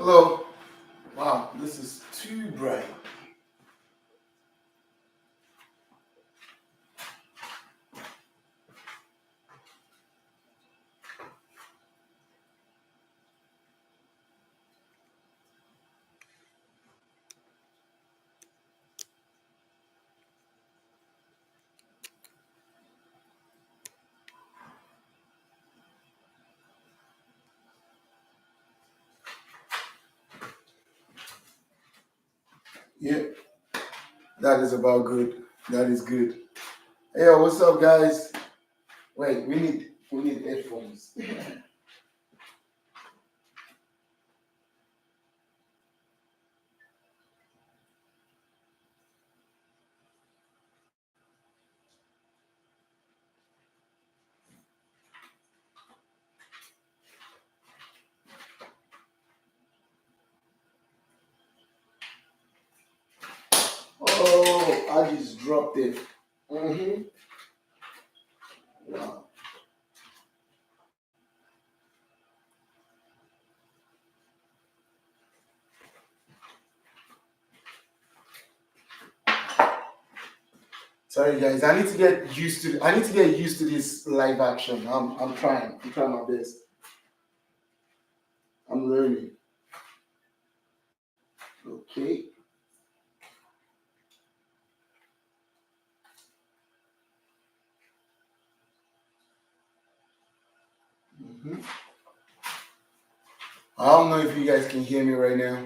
Hello. Wow, this is too bright. Yeah, that is about good. That is good. Hey, what's up, guys? Wait, we need headphones. Oh, I just dropped it. Mm-hmm. Wow. Sorry, guys. I need to get used to. I need to get used to this live action. I'm trying. I'm trying my best. I'm learning. Okay. hmm I don't know if you guys can hear me right now.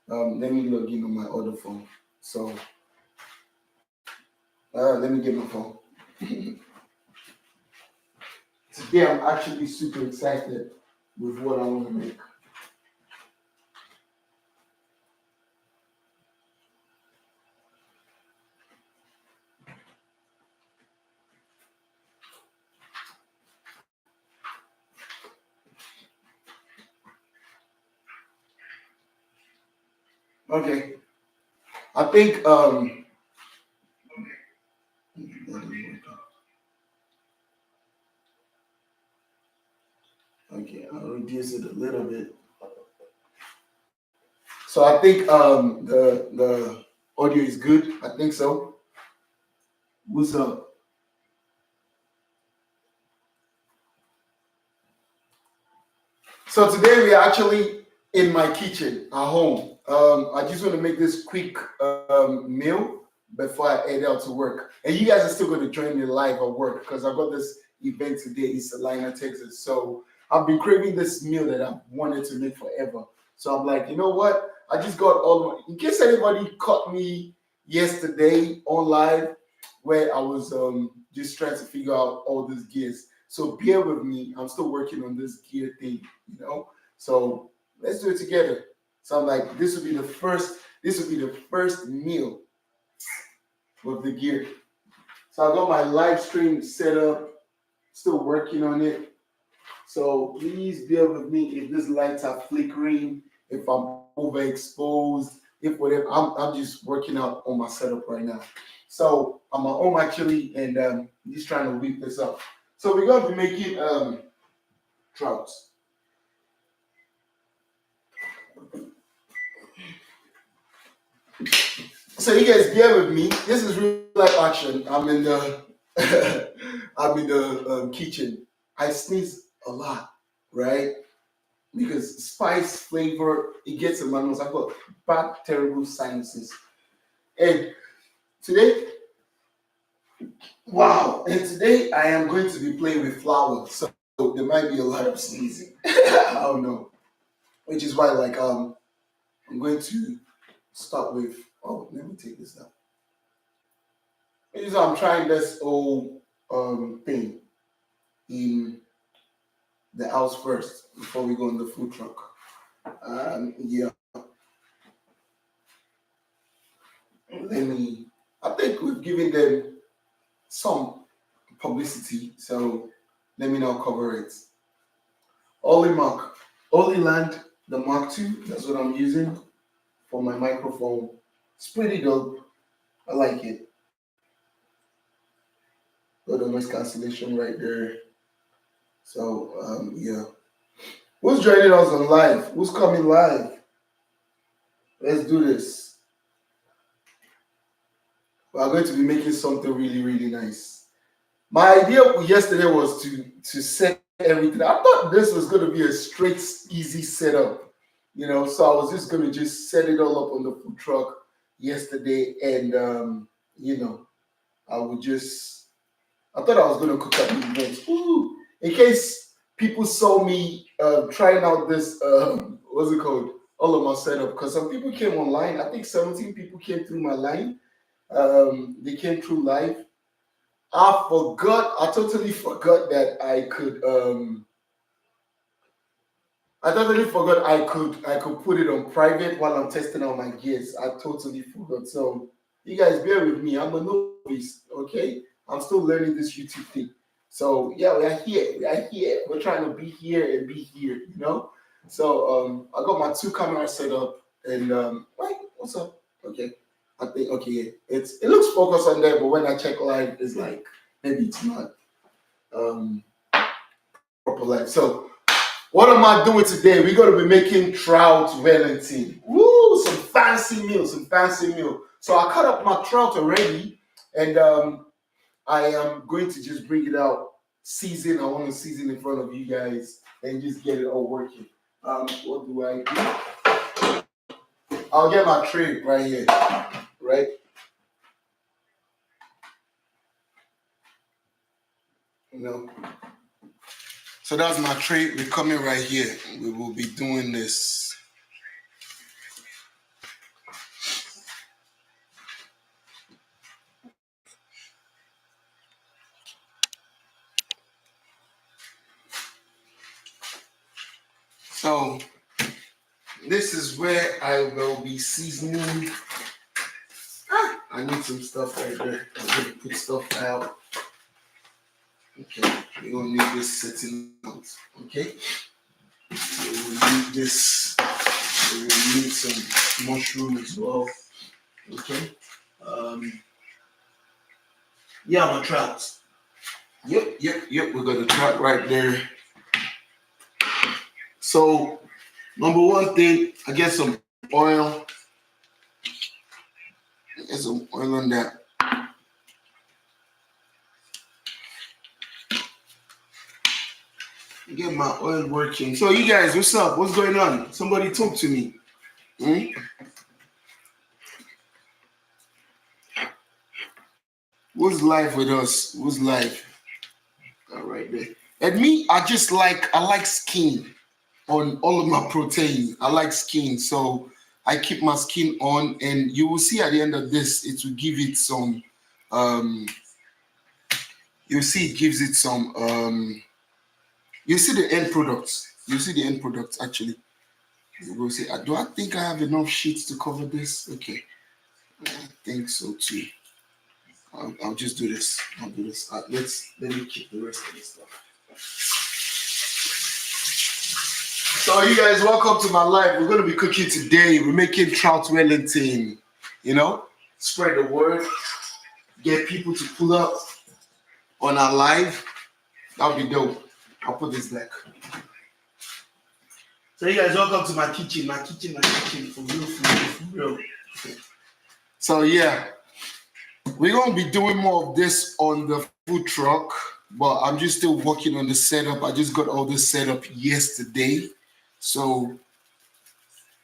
Let me log in on my other phone. So let me get my phone. Today I'm actually super excited with what I want to make. Okay. I think okay, I'll reduce it a little bit. So I think the audio is good. I think so. What's up? So today we are actually in my kitchen at home. I just want to make this quick meal before I head out to work. And you guys are still going to join me live at work because I've got this event today in Salina, Texas. So I've been craving this meal that I've wanted to make forever. So I'm like, you know what? I just got in case anybody caught me yesterday on live where I was just trying to figure out all these gears. So bear with me. I'm still working on this gear thing, you know. So let's do it together. So I'm like, this will be the first. This will be the first meal with the gear. So I got my live stream set up. Still working on it. So please bear with me if these lights are flickering, if I'm overexposed, if whatever. I'm just working out on my setup right now. So I'm at home actually, and just trying to whip this up. So we're going to be making trout. So you guys bear with me. This is real life action. I'm in the I'm in the kitchen. I sneeze a lot, right? Because spice flavor it gets in my nose. I've got bad, terrible sinuses. And today, wow! And today I am going to be playing with flour, so there might be a lot of sneezing. I don't know, which is why I'm going to start with. Oh, let me take this out. I'm trying this old thing in the house first before we go in the food truck. Yeah, let me. I think we've given them some publicity, so let me now cover it. Oli Land, the Mark II. That's what I'm using for my microphone. It's pretty dope. I like it. Got the noise cancellation right there. So yeah. Who's joining us on live? Who's coming live? Let's do this. We are going to be making something really, really nice. My idea yesterday was to set everything. I thought this was going to be a straight, easy setup, So I was just going to just set it all up on the food truck yesterday, and I would just. I thought I was going to cook at the event. Ooh, in case people saw me trying out this, what's it called? All of my setup. Because some people came online. I think 17 people came through my line. They came through live. I totally forgot that I could. I totally forgot I could put it on private while I'm testing out my gears. I totally forgot. So you guys bear with me. I'm a novice, okay? I'm still learning this YouTube thing. So yeah, we are here. We are here. We're trying to be here and be here. So I got my 2 cameras set up, and wait, what's up? Okay. I think okay, it looks focused on there, but when I check live, it's like maybe it's not proper live. So what am I doing today? We're gonna be making trout wellington. Woo, some fancy meal. So I cut up my trout already, and I am going to just bring it out, season. I want to season in front of you guys and just get it all working. What do I do? I'll get my tray right here, right? So that's my tray. We're coming right here. We will be doing this. So this is where I will be seasoning. I need some stuff right there. I'm going to put stuff out. Okay, we're going to need this setting out. Okay, we will need this. We will need some mushroom as well. Okay. Yeah, my trout. Yep. We got the trout right there. So, number one thing, I get some oil. Get some oil on that. Get my oil working. So, you guys, what's up? What's going on? Somebody talk to me. Who's live with us? Who's live? All right there. And me, I like skin on all of my protein. I like skin, so I keep my skin on, and you will see at the end of this, it will give it some. You'll see it gives it some. You see the end products. You see the end products actually. You will see. Do I think I have enough sheets to cover this? Okay, I think so too. I'll just do this. I'll do this. Let me keep the rest of this stuff. So you guys, welcome to my live. We're going to be cooking today. We're making trout wellington. Spread the word. Get people to pull up on our live. That'll be dope. I'll put this back. So you guys, welcome to my kitchen. My kitchen. For real. So yeah. We're going to be doing more of this on the food truck, but I'm just still working on the setup. I just got all this set up yesterday. So,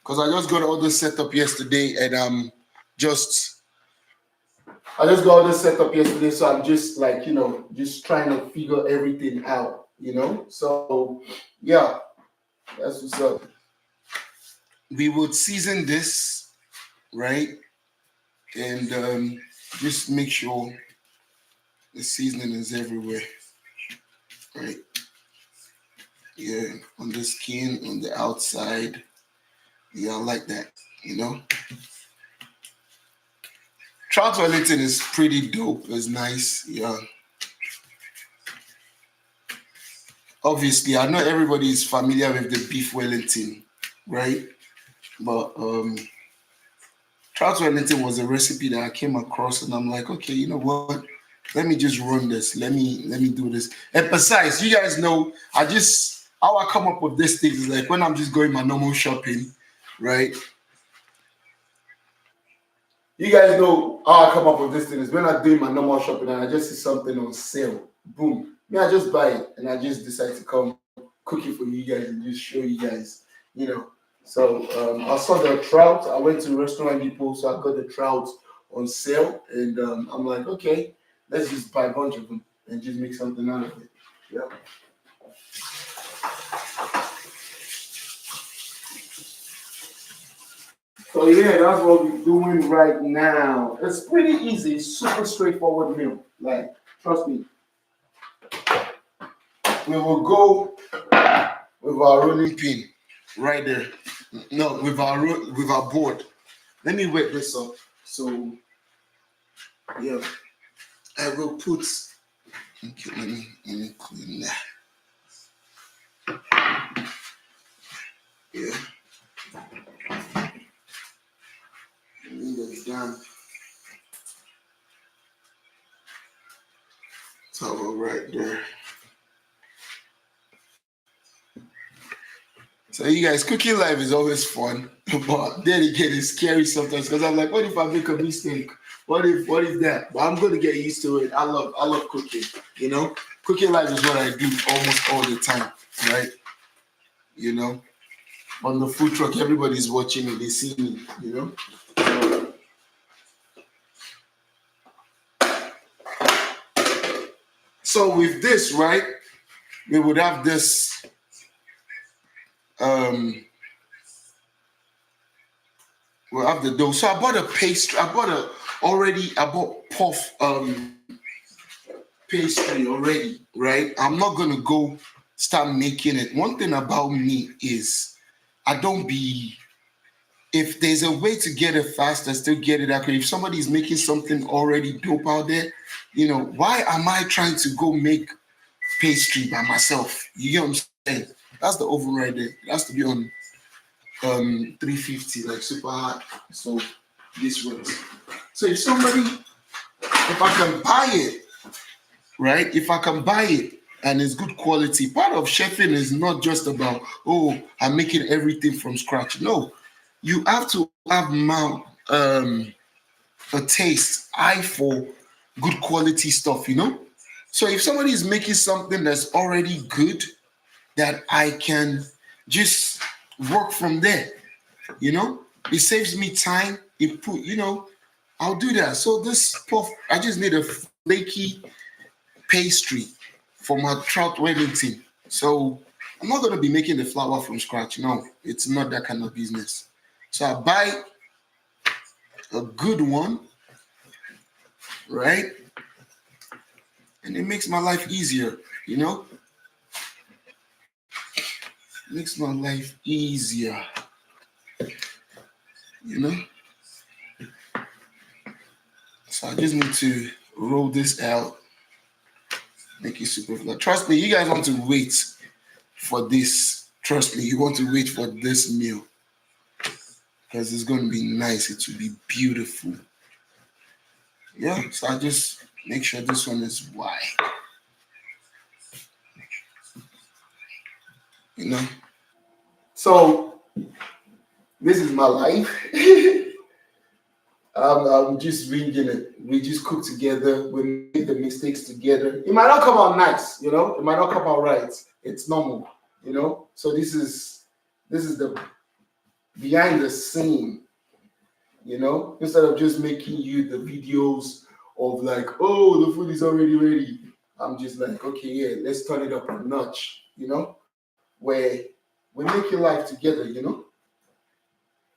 because I just got all this set up yesterday, and I just got all this set up yesterday, so I'm just like, just trying to figure everything out, So, yeah, that's what's up. We would season this, right? And just make sure the seasoning is everywhere, right? Yeah, on the skin, on the outside. Yeah, I like that, Trout wellington is pretty dope. It's nice, yeah. Obviously, I know everybody is familiar with the beef wellington, right? But trout wellington was a recipe that I came across, and I'm like, okay, you know what? Let me just run this. Let me do this. And besides, you guys know, I just how I come up with these things is like when I'm just going my normal shopping, right? You guys know how I come up with this thing is when I'm doing my normal shopping and I just see something on sale. Boom. Me, I just buy it and I just decide to come cook it for you guys and just show you guys, you know. So I saw the trout. I went to Restaurant Depot, so I got the trout on sale. And I'm like, okay, let's just buy a bunch of them and just make something out of it. Yeah. So yeah, that's what we're doing right now. It's pretty easy, super straightforward meal. Like, trust me. We will go with our rolling pin right there. No, with our board. Let me wet this up. So yeah, I will put. Okay, let me clean that. Yeah. Need a damn towel right there. So you guys, cooking life is always fun, but then again, it's scary sometimes because I'm like, what if I make a mistake? What if that? But I'm gonna get used to it. I love cooking. You know, cooking life is what I do almost all the time, right? You know, on the food truck, everybody's watching me. They see me. You know. So with this, right, we would have this. We'll have the dough. So I bought a pastry. I bought puff pastry already, right? I'm not gonna go start making it. One thing about me is I don't be. If there's a way to get it fast and still get it accurate, if somebody's making something already dope out there, you know, why am I trying to go make pastry by myself? You get what I'm saying? That's the oven right there. It has to be on 350, like super hot. So this works. So if I can buy it, right? If I can buy it and it's good quality, part of chefing is not just about, oh, I'm making everything from scratch. No, you have to have a taste, eye for good quality stuff, you know? So if somebody is making something that's already good, that I can just work from there, you know? It saves me time. I'll do that. So this puff, I just need a flaky pastry for my trout wellington. So I'm not going to be making the flour from scratch. No, it's not that kind of business. So I buy a good one, right? And it makes my life easier, you know? It makes my life easier, you know? So I just need to roll this out, make it super flat. Trust me, you guys want to wait for this. Trust me, you want to wait for this meal because it's going to be nice. It will be beautiful. Yeah, so I just make sure this one is wide. You know? So this is my life. I'm just winging it. We just cook together. We make the mistakes together. It might not come out nice, you know. It might not come out right. It's normal, you know. So this is the behind the scene, you know. Instead of just making you the videos of like, oh, the food is already ready. I'm just like, okay, yeah, let's turn it up a notch, you know, where we make your life together, you know,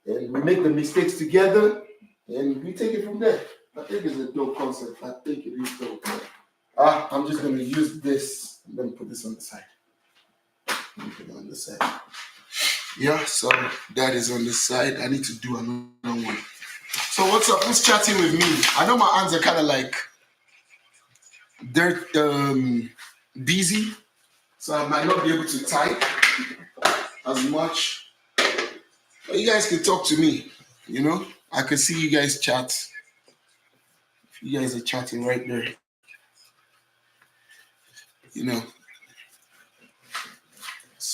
and we make the mistakes together, and we take it from there. I think it's a dope concept. I think it is dope. I'm just gonna use this. I'm gonna put this on the side. Put it on the side. Yeah, so that is on the side. I need to do another one. So what's up? Who's chatting with me? I know my hands are kind of like they're busy, so I might not be able to type as much. But you guys can talk to me. You know, I can see you guys chat. You guys are chatting right there. You know.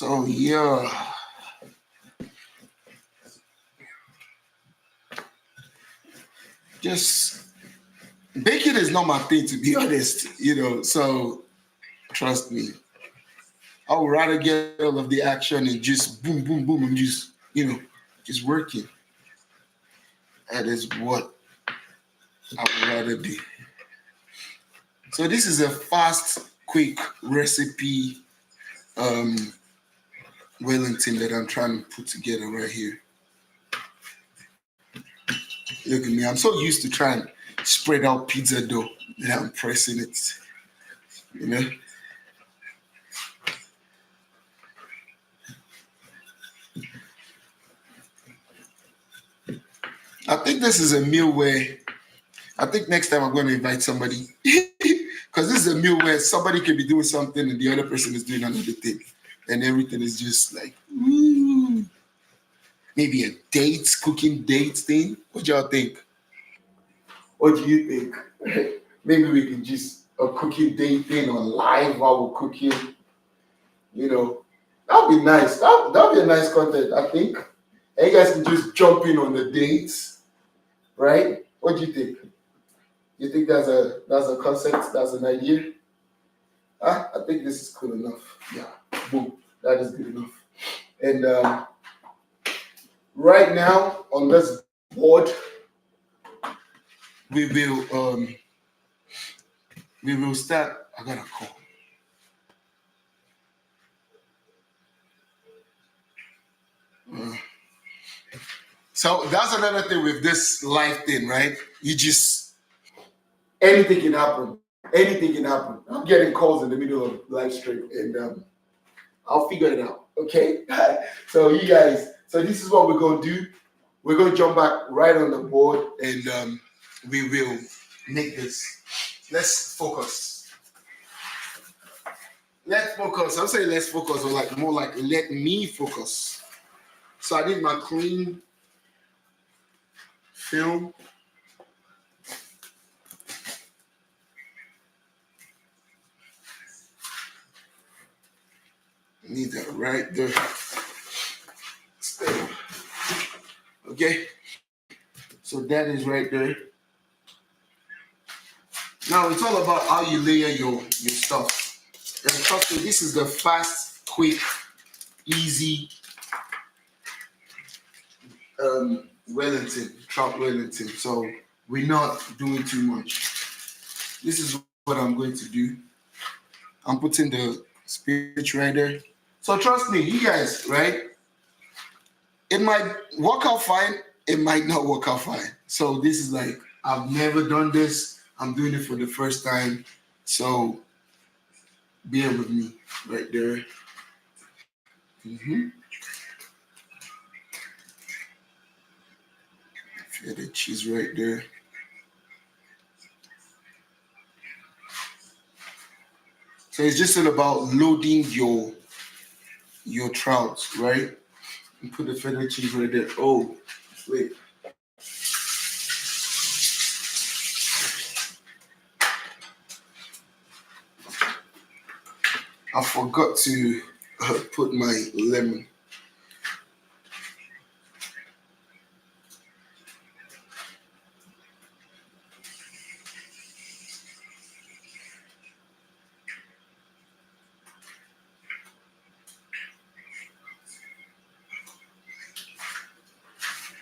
So yeah. Just baking is not my thing, to be honest, so trust me. I would rather get all of the action and just boom, boom, boom, and just, just working. That is what I would rather do. So this is a fast, quick recipe Wellington that I'm trying to put together right here. Look at me. I'm so used to trying to spread out pizza dough that I'm pressing it. I think this is a meal where I think next time I'm going to invite somebody because this is a meal where somebody can be doing something and the other person is doing another thing, and everything is just like, ooh, maybe a cooking date thing. What y'all think? What do you think? Maybe we can just a cooking date thing on live while we're cooking. That'd be nice. That'd be a nice content, I think. And you guys can just jump in on the dates, right? What do you think? You think that's a concept? That's an idea? I think this is cool enough. Yeah, boom, that is good enough. And right now on this board, we will start. I got a call. So that's another thing with this live thing, right? You just anything can happen. Anything can happen. I'm getting calls in the middle of live stream, and I'll figure it out. Okay. So you guys. So this is what we're gonna do. We're gonna jump back right on the board, and we will make this. Let's focus. Let's focus. I'm saying let's focus, or like more like let me focus. So I did my clean film. Need that right there. Okay. So that is right there. Now it's all about how you layer your stuff. And trust me, this is the fast, quick, easy Wellington, trout Wellington. So we're not doing too much. This is what I'm going to do. I'm putting the spinach right there. So trust me, you guys, right? It might work out fine. It might not work out fine. So this is like, I've never done this. I'm doing it for the first time. So bear with me right there. Feta cheese right there. So it's just all about loading your trout, right? And put the feta cheese right there. Oh, wait. I forgot to put my lemon.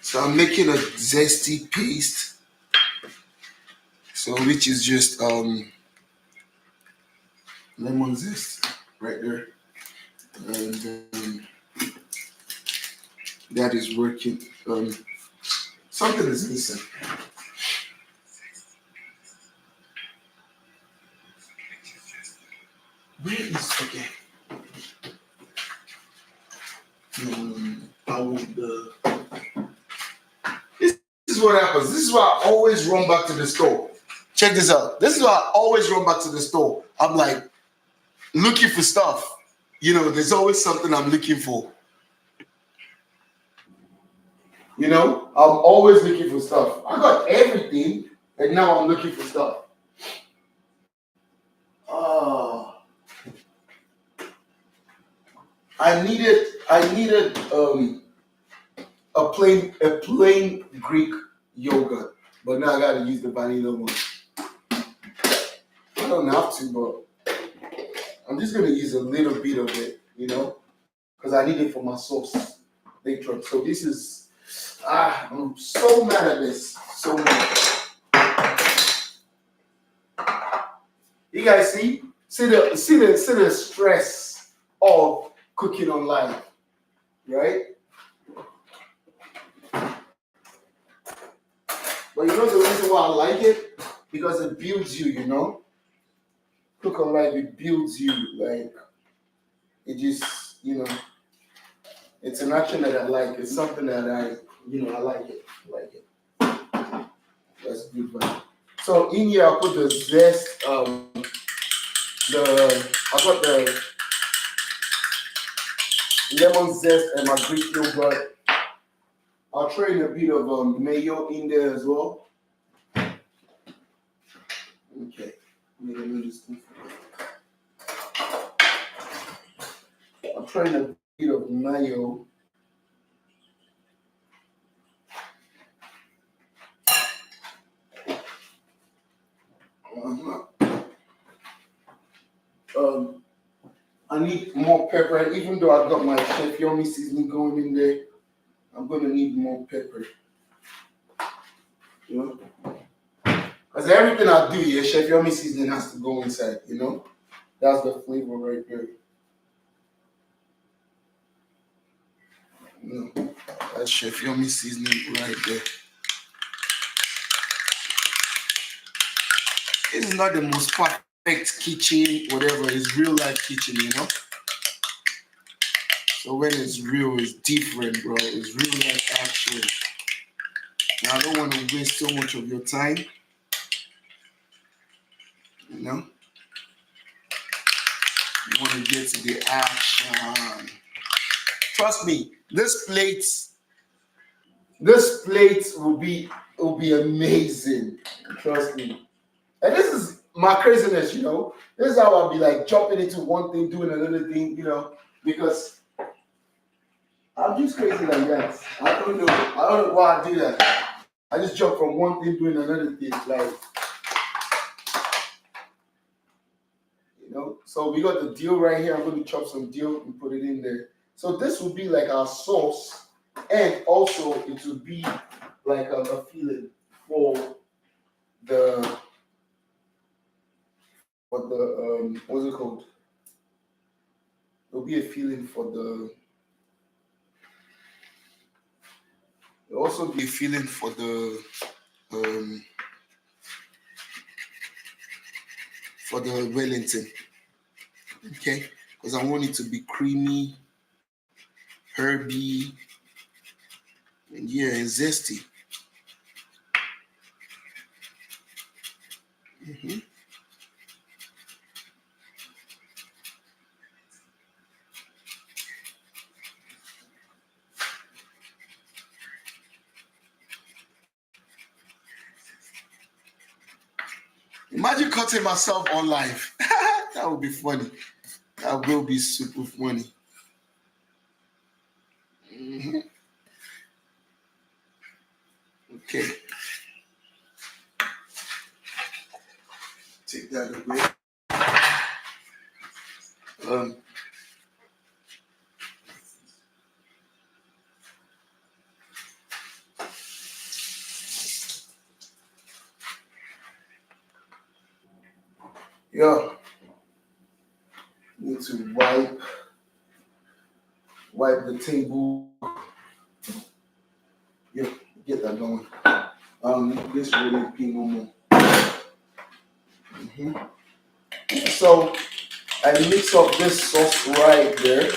So I'm making a zesty paste. So which is just lemon zest right there. And that is working. Something is missing. Where is okay? I want the. This is what happens. This is why I always run back to the store. Check this out. This is why I always run back to the store. I'm like looking for stuff. There's always something I'm looking for. I'm always looking for stuff. I got everything, and now I'm looking for stuff. I needed a plain Greek yogurt, but now I gotta use the vanilla one. I don't have to, but I'm just gonna use a little bit of it, because I need it for my sauce later. So this is I'm so mad at this. So mad. You guys see the stress of cooking online, right? But you know the reason why I like it? Because it builds you. Cook online, it builds you. Like, it just, it's an action that I like. It's something that I like it. I like it. That's good, man. So in here, I put the zest, I got the lemon zest and my Greek yogurt. I'll throw in a bit of mayo in there as well. Okay. Let me just I'll throw in a bit of mayo. I need more pepper. Even though I got my Chefyummi seasoning going in there, I'm gonna need more pepper. Because everything I do here, Chefyummi seasoning has to go inside. That's the flavor right there. That's Chefyummi seasoning right there. This is not the most perfect kitchen, whatever. It's real life kitchen. So when it's real, it's different, bro. It's real life action. Now I don't want to waste so much of your time. You want to get to the action. Trust me, this plate will be amazing. Trust me. And this is my craziness, This is how I'll be like jumping into one thing, doing another thing, because I'm just crazy like that. I don't know why I do that. I just jump from one thing doing another thing, like, So we got the dill right here. I'm going to chop some dill and put it in there. So this will be like our sauce, and also it will be like a filling for the what's it called? It'll be a filling it'll also be a filling for the Wellington. Okay, because I want it to be creamy, herby, and and zesty. Imagine cutting myself on live. That would be funny. That will be super funny. Okay. Take that away. Need to wipe the table. Yeah, get that going. This really be no more. So I mix up this sauce right there.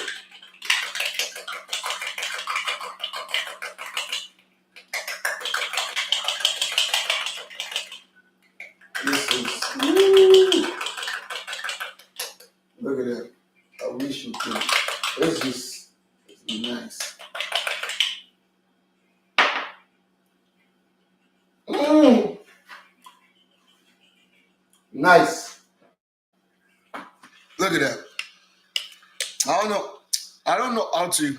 This is look at that. I wish you could. It's nice. Nice. Look at that. I don't know. I don't know how to.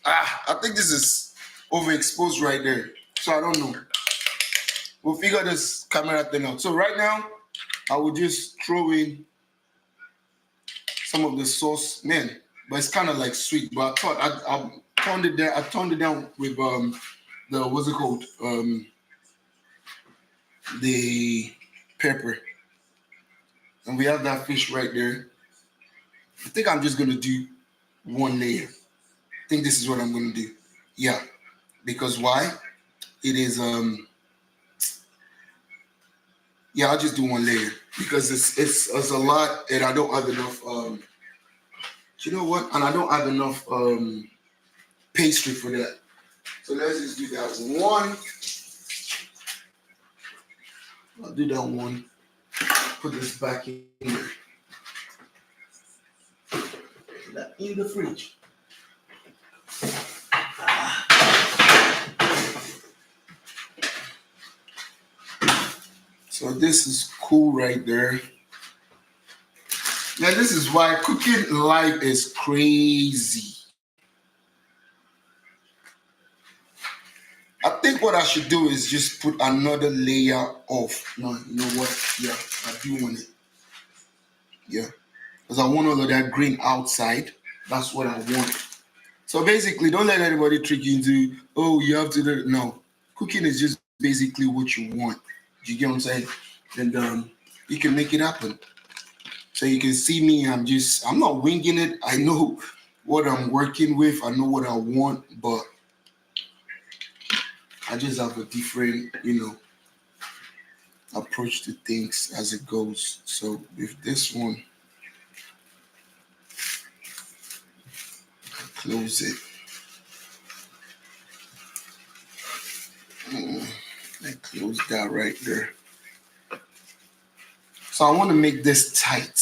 I think this is overexposed right there. So I don't know. We'll figure this camera thing out. So right now, I will just throw in some of the sauce, man. But it's kind of like sweet. But I thought I toned it down. I toned it down with the what's it called? The pepper. And we have that fish right there. I think I'm just gonna do one layer. I think this is what I'm gonna do. Yeah, because why? It is yeah, I'll just do one layer because it's a lot and I don't have enough you know what? And I don't have enough pastry for that. So let's just do that one. I'll do that one. Put this back in there. Put that in the fridge. So this is cool right there. Now this is why cooking live is crazy. I think what I should do is just put another layer of, no, you know what? Yeah, I do want it. Yeah, because I want all of that green outside. That's what I want. So basically, don't let anybody trick you into, oh, you have to do, no. Cooking is just basically what you want. Do you get what I'm saying? And you can make it happen. So you can see me, I'm not winging it. I know what I'm working with. I know what I want, but I just have a different, approach to things as it goes. So with this one, close it. I close that right there. So I want to make this tight,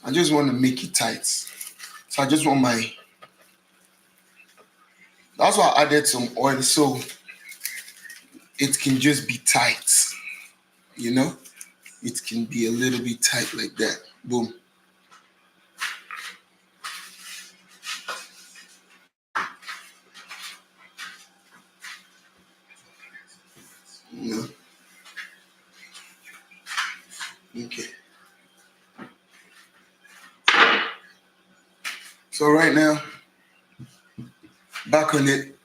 I just want to make it tight. So I just want that's why I added some oil so it can just be tight, It can be a little bit tight like that. Boom. Okay. So right now, back on it,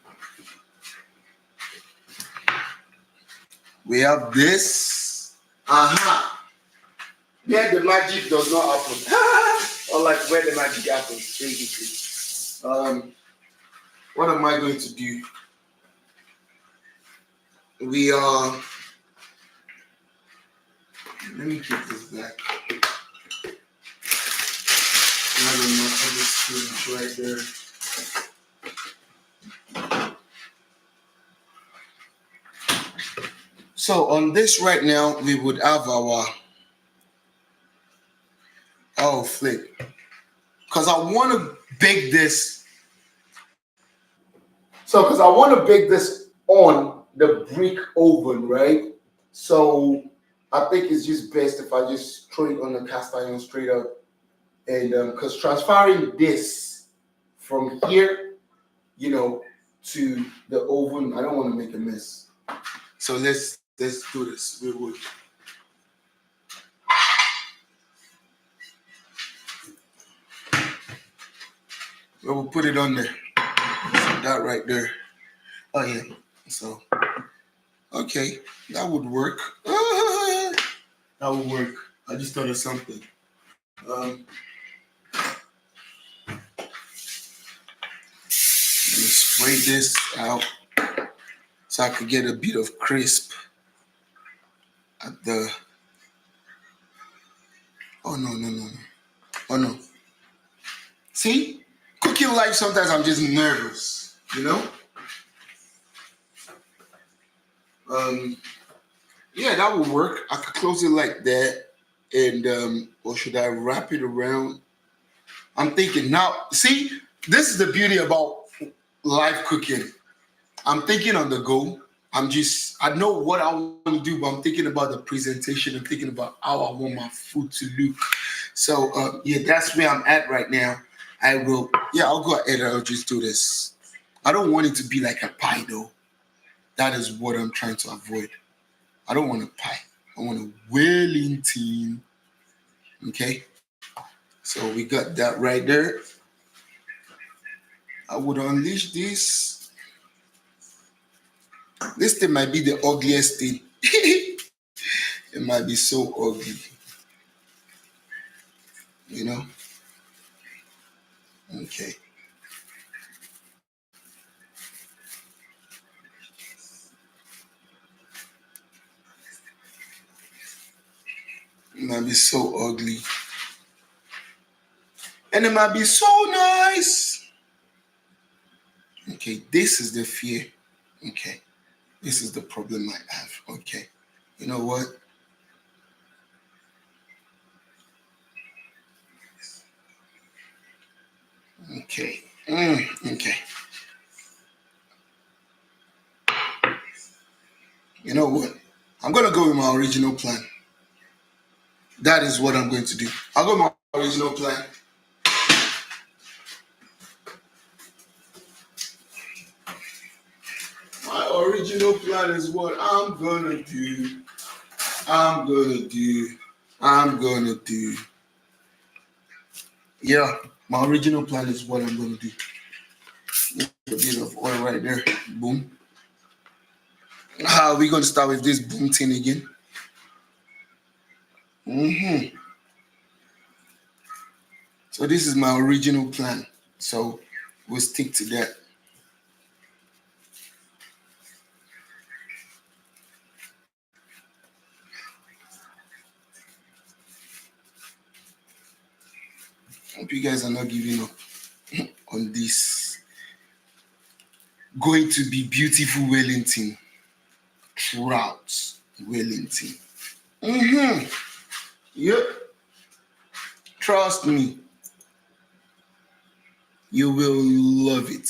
we have this. Where the magic does not happen. Or like where the magic happens, basically. What am I going to do? We are. Let me keep this back. Not enough of this right there. So on this right now, we would have our flip. Because I want to bake this. So because I want to bake this on the brick oven, right? So I think it's just best if I just throw it on the cast iron straight up. And because transferring this from here, to the oven, I don't want to make a mess. So let's do this. We would. We'll put it on there. So that right there. Oh yeah. So okay, that would work. That would work. I just thought of something. Let me spray this out so I could get a bit of crisp at the. Oh no. Oh no. See? Cooking live, sometimes I'm just nervous, Yeah, that would work. I could close it like that. And or should I wrap it around? I'm thinking now, see, this is the beauty about live cooking. I'm thinking on the go. I know what I want to do, but I'm thinking about the presentation. I'm thinking about how I want my food to look. So yeah, that's where I'm at right now. I'll go ahead and I'll just do this. I don't want it to be like a pie though. That is what I'm trying to avoid. I don't want a pie. I want a Wellington. Okay. So we got that right there. I would unleash this. This thing might be the ugliest thing. It might be so ugly. You know? Okay. It might be so ugly. And it might be so nice. Okay, this is the fear. Okay. This is the problem I have. Okay. You know what? Okay. Okay. You know what? I'm going to go with my original plan. That is what I'm going to do. I'll go with my original plan. My original plan is what I'm going to do. I'm going to do. Yeah, my original plan is what I'm going to do. A bit of oil right there. Boom. How are we going to start with this boom thing again? So this is my original plan. So we'll stick to that. Hope you guys are not giving up on this. Going to be beautiful Wellington. Trout Wellington. Yep. Trust me. You will love it.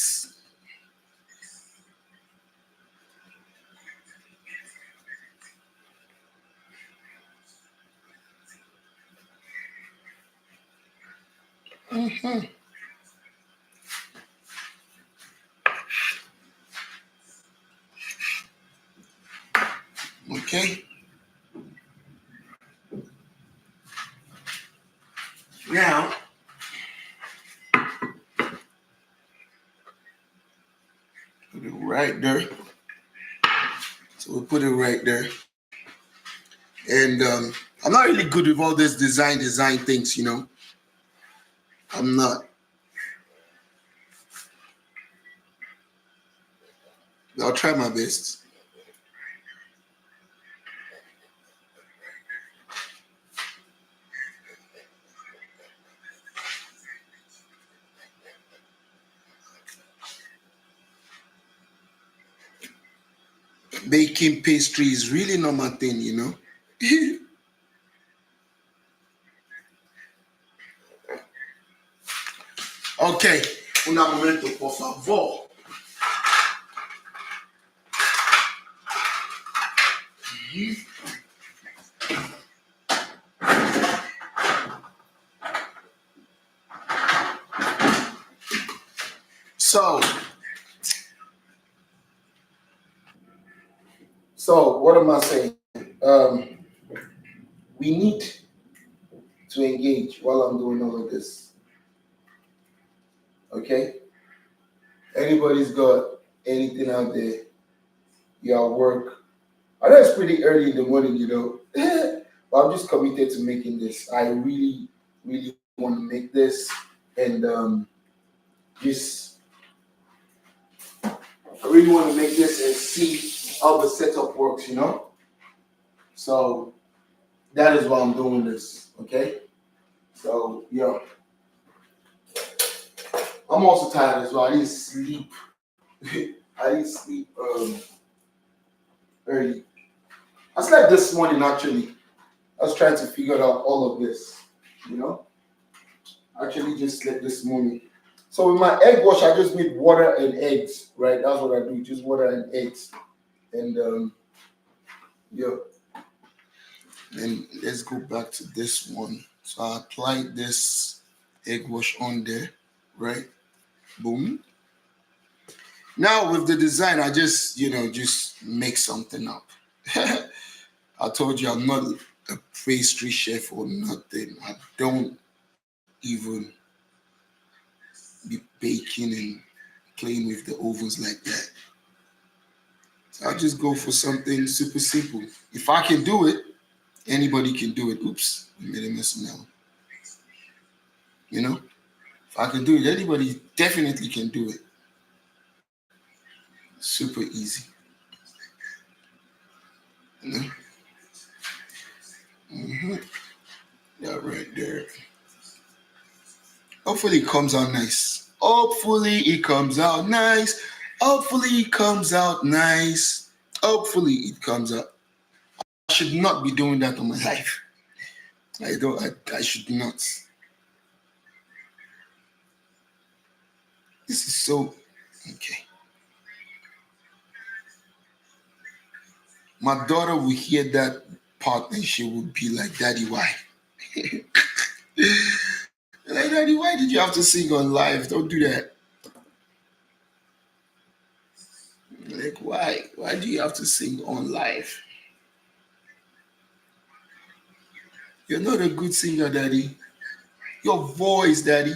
Okay. Now, put it right there. So we'll put it right there. And I'm not really good with all this design things, you know. I'm not. I'll try my best. Baking pastry is really not my thing, you know. Okay, un momento, por favor. So what am I saying? We need to engage while I'm doing all of this. Okay? Anybody's got anything out there? You're at work. I know it's pretty early in the morning, you know. But I'm just committed to making this. I really, really want to make this. And I really want to make this and see how the setup works, you know? So that is why I'm doing this, okay? So, yeah. I'm also tired as well. I didn't sleep. I didn't sleep early. I slept this morning, actually. I was trying to figure out all of this, you know? I actually just slept this morning. So with my egg wash, I just made water and eggs, right? That's what I do, just water and eggs. And yeah. And let's go back to this one. So I applied this egg wash on there, right? Boom. Now with the design, I just, just make something up. I told you I'm not a pastry chef or nothing. I don't even be baking and playing with the ovens like that. So I just go for something super simple. If I can do it, anybody can do it. Oops, I made a mess now. If I can do it, anybody definitely can do it. Super easy. Mm-hmm. That right there. Hopefully it comes out nice. Hopefully it comes out nice. Hopefully it comes out nice. Hopefully it comes out. I should not be doing that on my life. I should not. This is so okay. My daughter will hear that part and she will be like, Daddy, why? Like, Daddy, why did you have to sing on live? Don't do that. Like, why? Why do you have to sing on live? You're not a good singer, Daddy. Your voice, Daddy.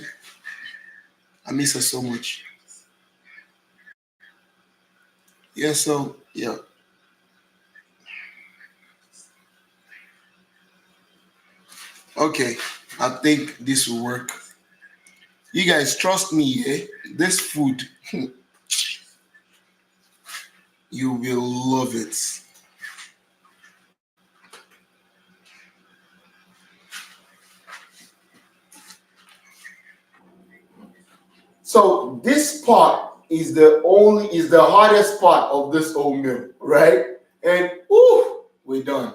I miss her so much. Yeah, so, yeah. Okay, I think this will work. You guys trust me, eh? This food, you will love it. So this part is the hardest part of this whole meal, right? And we're done.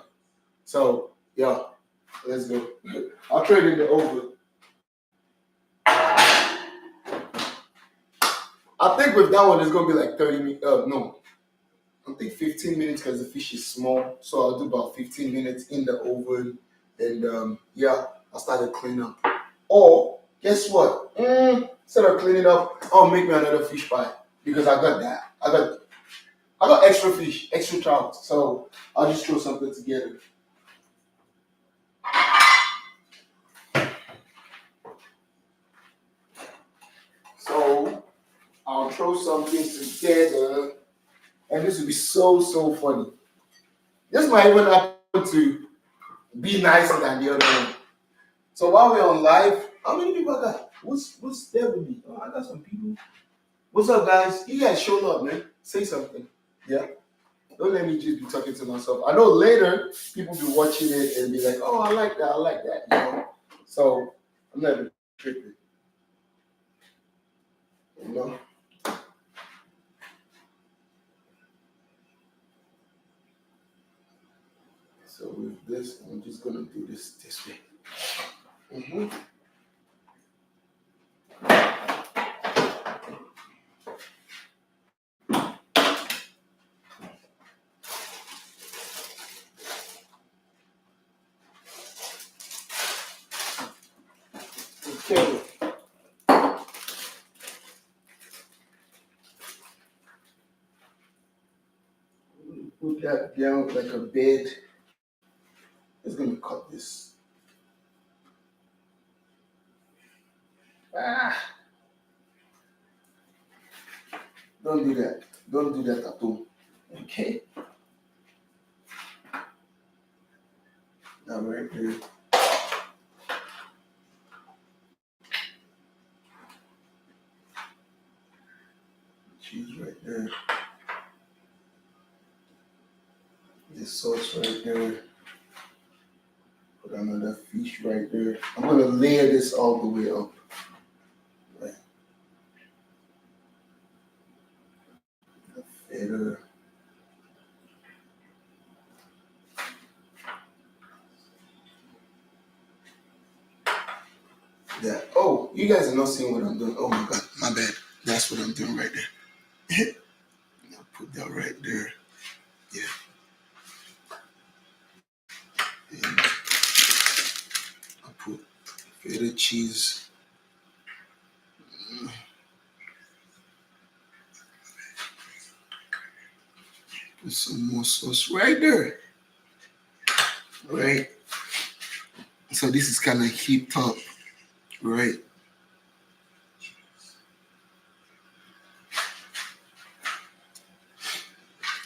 So yeah, let's go. I'll trade in the oven. I think with that one it's gonna be like 30 minutes. No, I think 15 minutes because the fish is small. So I'll do about 15 minutes in the oven, and yeah, I'll start to clean up. Or guess what? Instead of cleaning up, I'll make me another fish pie because I got that. I got extra fish, extra trout. So I'll just throw something together. So I'll throw something together, and this will be so funny. This might even happen to be nicer than the other one. So while we're on live, how many people I got? What's there with me? Oh, I got some people. What's up, guys? You guys show up, man. Say something. Yeah. Don't let me just be talking to myself. I know later people be watching it and be like, "Oh, I like that." So I'm never tripping. You know. So with this, I'm just gonna do this way. Mm-hmm. Okay. Put that down like a bed. It's gonna cut this. Ah, don't do that. Don't do that at all. Okay. Now right there. Cheese right there. This sauce right there. Put another fish right there. I'm gonna layer this all the way up. Right. The feta. That. Oh, you guys are not seeing what I'm doing. Oh my god, my bad. That's what I'm doing right there. I'll put that right there. Feta cheese. Put some more sauce right there. Right. So this is kind of heaped up, right?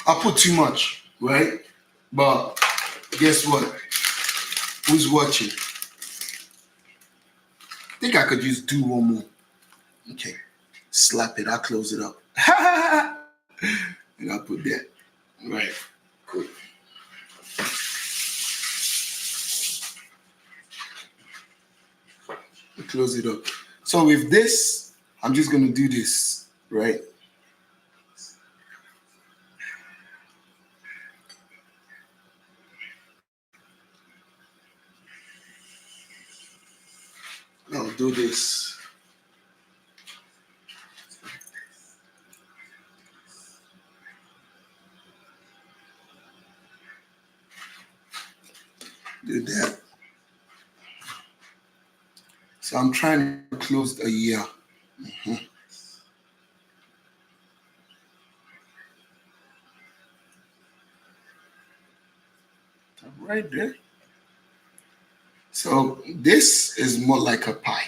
I put too much, right? But guess what? Who's watching? I think I could just do one more. Okay. Slap it. I'll close it up. And I'll put that. Right. Good. Close it up. So with this, I'm just going to do this, right? I'll do this. Do that. So I'm trying to close the year. Right there. So this is more like a pie.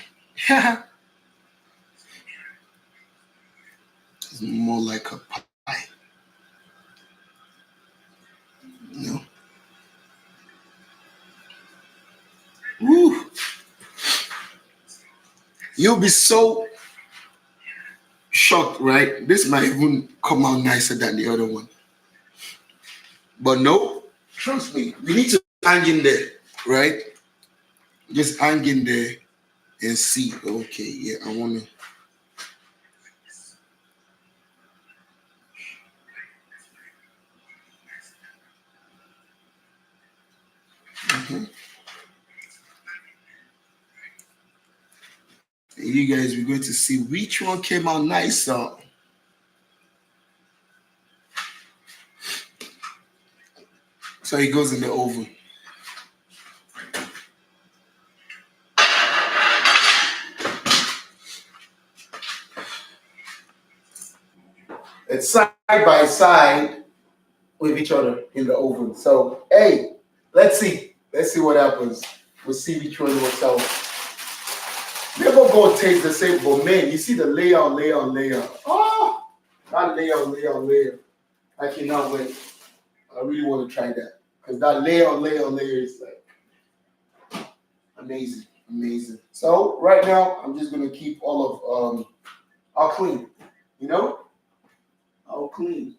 It's more like a pie. You know? Woo. You'll be so shocked, right? This might even come out nicer than the other one. But no, trust me, we need to hang in there, right? Just hang in there and see. Okay, yeah, I want to. And you guys, we're going to see which one came out nicer. So it goes in the oven. It's side by side with each other in the oven. So, hey, let's see. Let's see what happens. We'll see which one works out. Never gonna taste the same, but man, you see the layer on layer on layer. Oh, that layer on layer on layer. I cannot wait. I really want to try that because that layer on layer on layer is like amazing, amazing. So right now, I'm just gonna keep all of I'll clean. You know, I'll clean.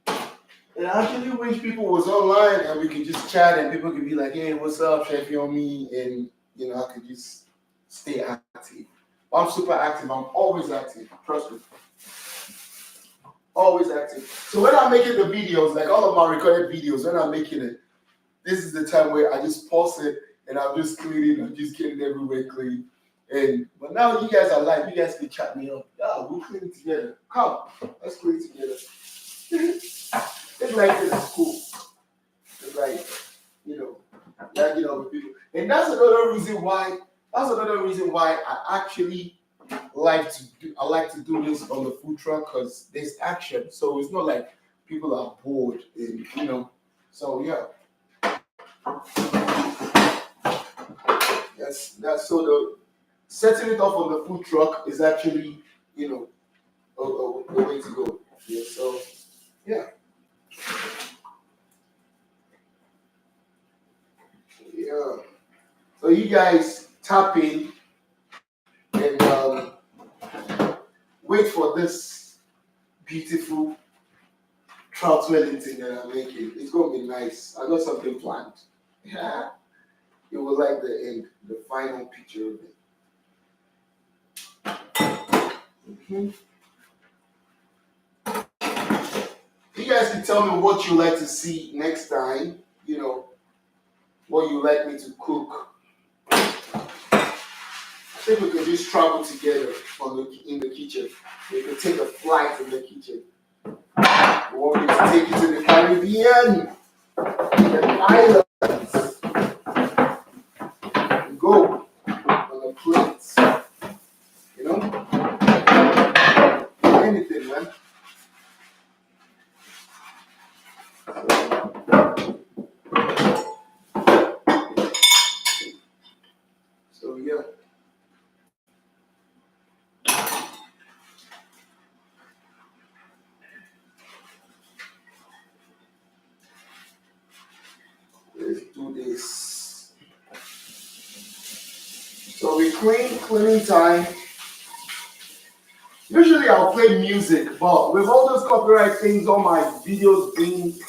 And I actually wish people was online and we could just chat and people could be like, "Hey, what's up, Chefyummi?" And you know, I could just stay active. I'm super active. I'm always active. Trust me. Always active. So when I'm making the videos, like all of my recorded videos, when I'm making it, this is the time where I just pause it and I'm just cleaning. I'm just getting everywhere clean. But now you guys are live. You guys can chat me up. Yeah, we'll clean it together. Come, let's clean it together. It's like this is cool. It's like, you know, hanging out with people. And that's another reason why. I actually like to do this on the food truck because there's action. So it's not like people are bored, and you know. So yeah, that's so the setting it off on the food truck is actually, you know, a way to go. Yeah. So yeah. Yeah. So you guys tap in and wait for this beautiful trout wellington that I'm making. It's gonna be nice. I got something planned. Yeah. You will like the end, the final picture of it. Mm-hmm. You guys can tell me what you like to see next time. You know, what you like me to cook. I think we could just travel together in the kitchen. We could take a flight in the kitchen. We want me to take you to the Caribbean, the islands. Go. cleaning time. Usually I'll play music, but with all those copyright things, all my videos being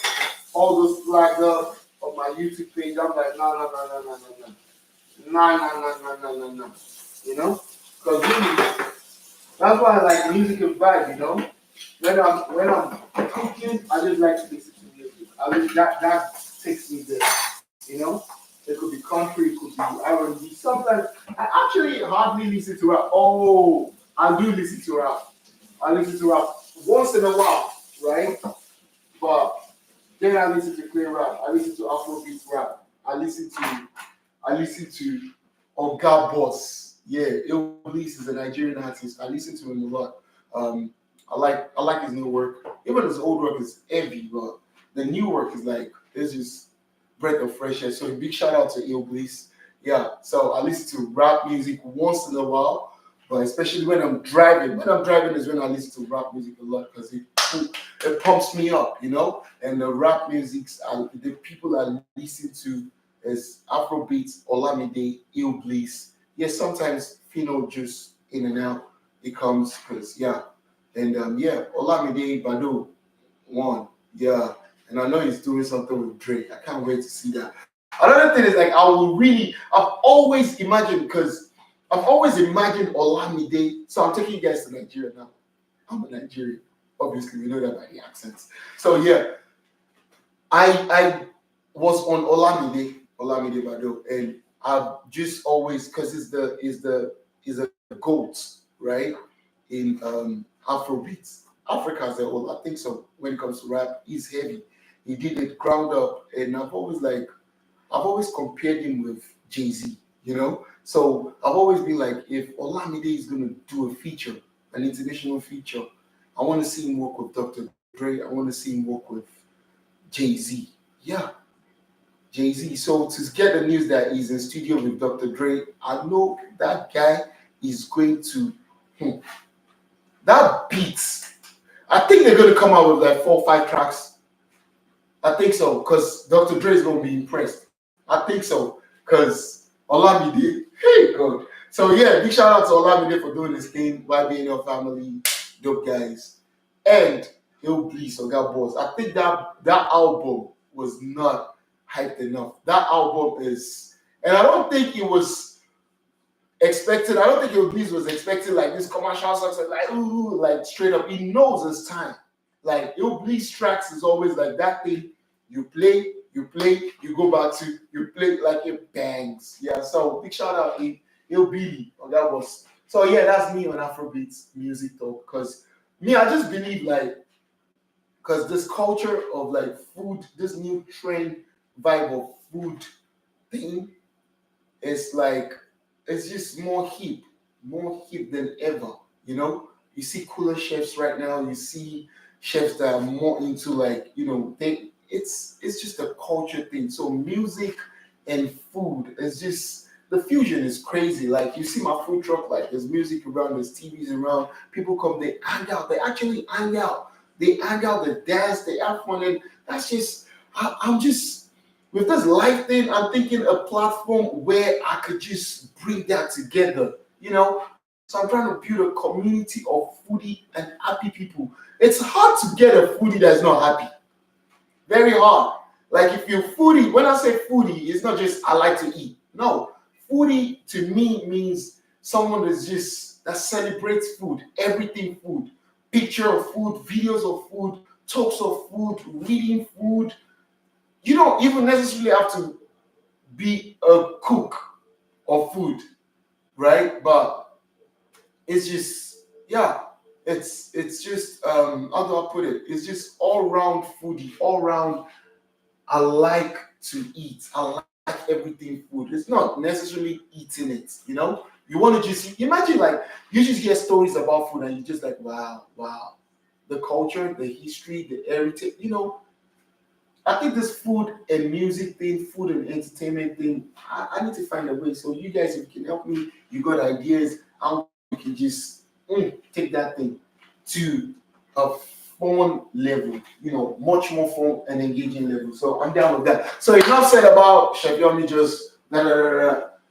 all those flagged up on my YouTube page, I'm like, no. You know? Because really, that's why I like music and vibe, you know? When I'm cooking, I just like to listen to music. That takes me there, you know? It could be country, it could be R&B. Sometimes I actually hardly listen to rap. Oh, I do listen to rap. I listen to rap once in a while, right? But then I listen to clean rap. I listen to Afrobeat rap. I listen to Oga Boss. Yeah, Iblis is a Nigerian artist. I listen to him a lot. I like his new work. Even his old work is heavy, but the new work is like it's just breath of fresh air. So a big shout out to Iblis. Yeah, so I listen to rap music once in a while, but especially when I'm driving. When I'm driving is when I listen to rap music a lot because it pumps me up, you know. And the rap musics, the people I listen to is Afrobeats, Olamide, Iblis. Yes, sometimes Fino just in and out. It comes because yeah, and yeah, Olamide Badu one, yeah, and I know he's doing something with Drake. I can't wait to see that. Another thing is like I've always imagined Olamide. So I'm taking you guys to Nigeria now. I'm a Nigerian. Obviously, we know that by the accents. So yeah, I was on Olamide Bado, and I've just always because is a goat, right? In Afrobeats. Africa as a whole, I think so. When it comes to rap, he's heavy. He did it ground up, and I've always compared him with Jay-Z, you know? So I've always been like, if Olamide is gonna do a feature, an international feature, I want to see him work with Dr. Dre. I want to see him work with Jay-Z. Yeah, Jay-Z. So to get the news that he's in studio with Dr. Dre, I know that guy is going to that beats. I think they're gonna come out with like 4 or 5 tracks. I think so, because Dr. Dre is gonna be impressed. I think so, because Olamide, hey God. So yeah, big shout out to Olamide for doing this thing, YBNL family, dope guys. And he'll please Oga Boss. I think that album was not hyped enough. That album is, and I don't think it was expected. I don't think Iblis was expecting like this commercial success, like ooh, like straight up. He knows his time. Like Iblis tracks is always like that thing. You play, you go back to you play like it bangs. Yeah. So big shout out Billy. Oh, that was so yeah, that's me on Afrobeats music talk. Cause me, I just believe like because this culture of like food, this new trend vibe of food thing is like it's just more hip than ever. You know, you see cooler chefs right now. You see chefs that are more into like it's just a culture thing. So music and food is just the fusion is crazy. Like you see my food truck, like there's music around, there's TVs around. People come, they hang out. They actually hang out. They hang out, they dance, they have fun, and that's just I'm just with this life thing, I'm thinking a platform where I could just bring that together, you know. So I'm trying to build a community of foodie and happy people. It's hard to get a foodie that's not happy. Very hard. Like if you're foodie, when I say foodie, it's not just I like to eat. No, foodie to me means someone that celebrates food, everything food, picture of food, videos of food, talks of food, reading food. You don't even necessarily have to be a cook of food, right? But it's just yeah, it's just how do I put it? It's just all round foodie, all round. I like to eat. I like everything food. It's not necessarily eating it, you know. You want to just imagine like you just hear stories about food and you just like wow, the culture, the history, the heritage, you know. I think this food and music thing, food and entertainment thing, I need to find a way. So you guys, if you can help me, you got ideas, how we can just take that thing to a fun level, you know, much more fun and engaging level. So I'm down with that. So enough said about Chefyummi just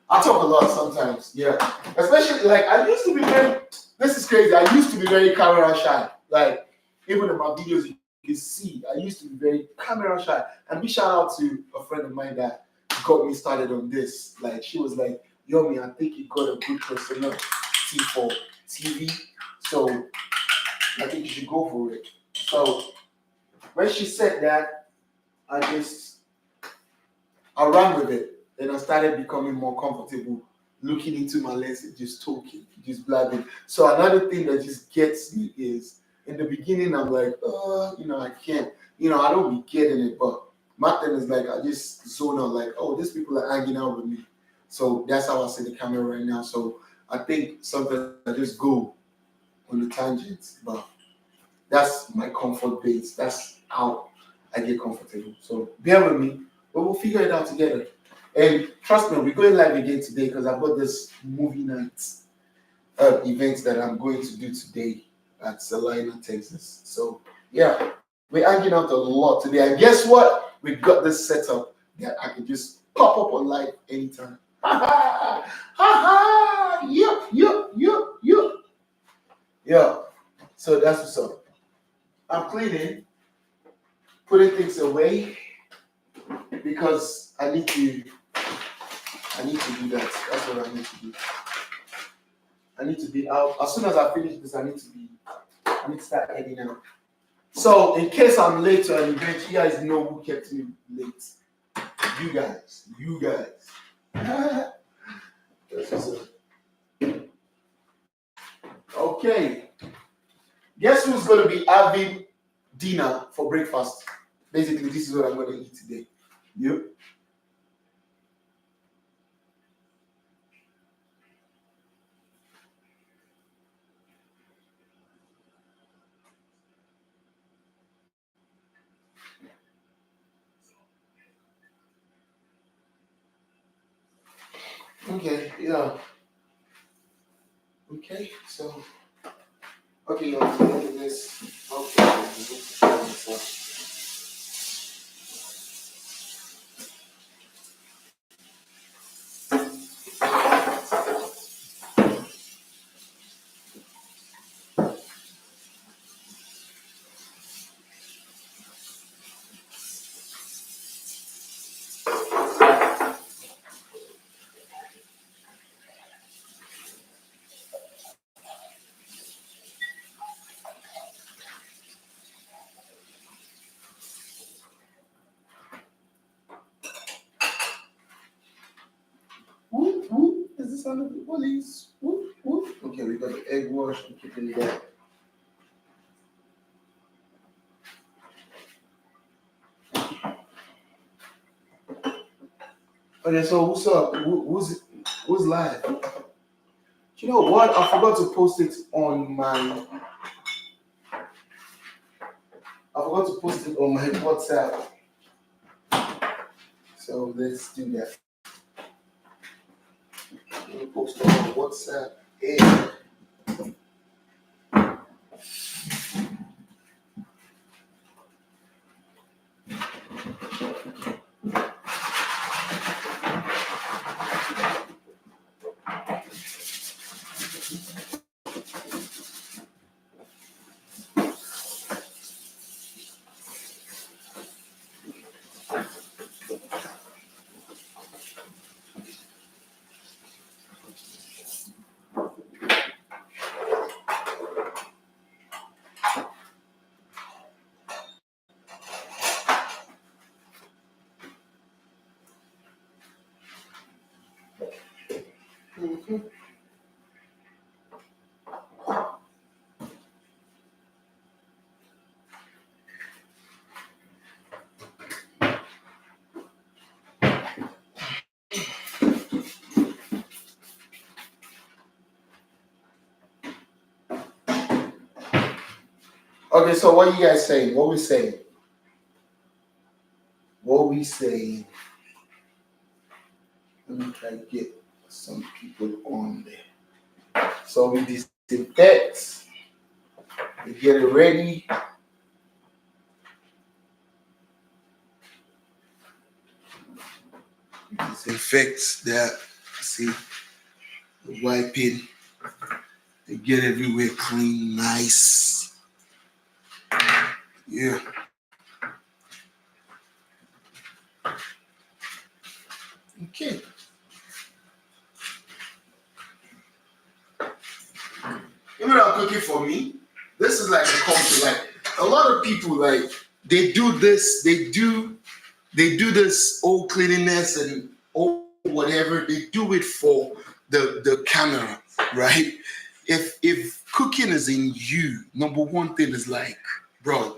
I talk a lot sometimes. Yeah. Especially like I used to be very. This is crazy. I used to be very camera shy. Like even in my videos, you can see I used to be very camera shy. And big shout out to a friend of mine that got me started on this. Like she was like, "Yummi, I think you got a good personality for TV, so I think you should go for it." So when she said that, I ran with it, and I started becoming more comfortable looking into my lens and just talking, just blabbing. So another thing that just gets me is in the beginning I'm like, I can't, I don't be getting it, but my thing is like I just zone out like, oh, these people are hanging out with me. So that's how I see the camera right now. So I think sometimes I just go on the tangents, but that's my comfort base. That's how I get comfortable. So bear with me, but we'll figure it out together. And trust me, we're going live again today because I've got this movie night event that I'm going to do today at Salina, Texas. So yeah, we're hanging out a lot today. And guess what? We got this setup that I can just pop up on live anytime. Ha ha! Ha ha! Yup. Yeah. So that's what's up. I'm cleaning, putting things away because I need to do that. That's what I need to do. I need to be out. As soon as I finish this, I need to start heading out. So in case I'm late to an event, you guys know who kept me late. You guys. That's what's up. Okay. Guess who's gonna be having dinner for breakfast? Basically, this is what I'm gonna eat today. You? Okay, yeah. Okay, so look at this. Whoop, whoop. Is this sound of the police? Whoop, whoop. Okay, we got the egg wash. I'm keeping that. Okay, so what's up? Who's live? You know what? I forgot to post it on my. I forgot to post it on my WhatsApp. So let's do that. Let me post it on my WhatsApp. Yeah. Mm-hmm. Okay, so what you guys saying? What we saying? What we saying? Let me try to get some people on there. So we disinfect. We get it ready. We disinfect that. See, wipe it. They get everywhere clean, nice. Yeah. Okay. Even though I'm cooking for me, this is like a culture. Like a lot of people, like they do this, they do this old cleanliness and old whatever. They do it for the camera, right? If cooking is in you, number one thing is like, bro,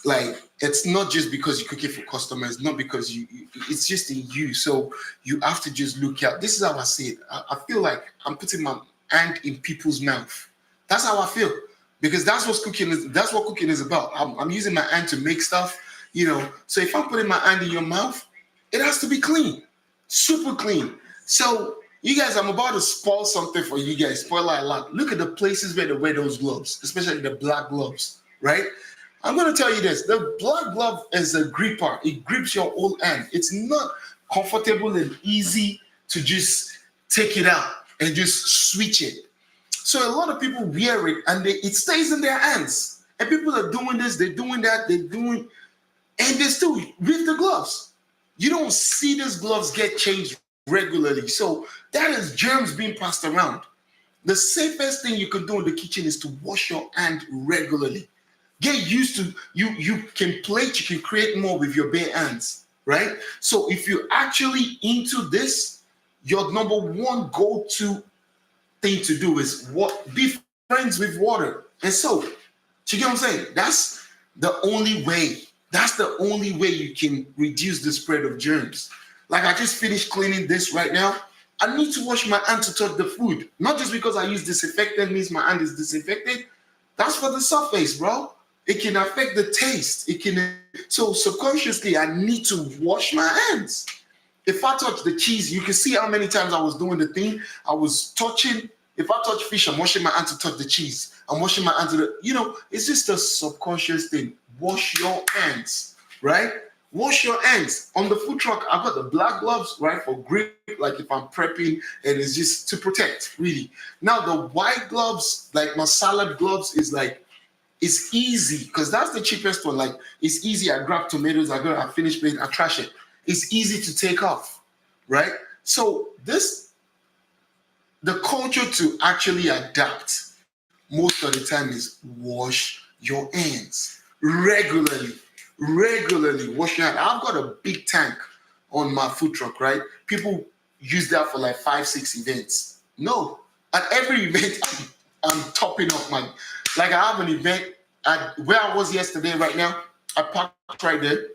like it's not just because you're cooking for customers, not because it's just in you. So you have to just look out. This is how I see it. I feel like I'm putting my hand in people's mouth. That's how I feel. Because that's what cooking is. That's what cooking is about. I'm using my hand to make stuff, you know. So if I'm putting my hand in your mouth, it has to be clean, super clean. So you guys, I'm about to spoil something for you guys. Spoiler alert. Look at the places where they wear those gloves, especially the black gloves, right? I'm going to tell you this. The black glove is a gripper. It grips your whole hand. It's not comfortable and easy to just take it out and just switch it. So a lot of people wear it and it stays in their hands. And people are doing this, they're doing that, and they still with the gloves. You don't see these gloves get changed regularly. So that is germs being passed around. The safest thing you can do in the kitchen is to wash your hand regularly. Get used to you can plate, you can create more with your bare hands, right? So if you're actually into this, your number one go-to thing to do is be friends with water and soap. Do you get what I'm saying? That's the only way. That's the only way you can reduce the spread of germs. Like I just finished cleaning this right now. I need to wash my hand to touch the food. Not just because I use disinfectant means my hand is disinfected. That's for the surface, bro. It can affect the taste. So subconsciously I need to wash my hands. If I touch the cheese, you can see how many times I was doing the thing. I was touching. If I touch fish, I'm washing my hand to touch the cheese. I'm washing my hand to it's just a subconscious thing. Wash your hands, right? Wash your hands. On the food truck, I've got the black gloves, right, for grip, like if I'm prepping, and it's just to protect, really. Now, the white gloves, like my salad gloves, is like, it's easy, because that's the cheapest one. Like, it's easy. I grab tomatoes, I finish it, I trash it. It's easy to take off, right? So the culture to actually adapt most of the time is wash your hands regularly. Regularly wash your hands. I've got a big tank on my food truck, right? People use that for like 5-6 events. No, at every event, I'm topping up like I have an event where I was yesterday right now. I parked right there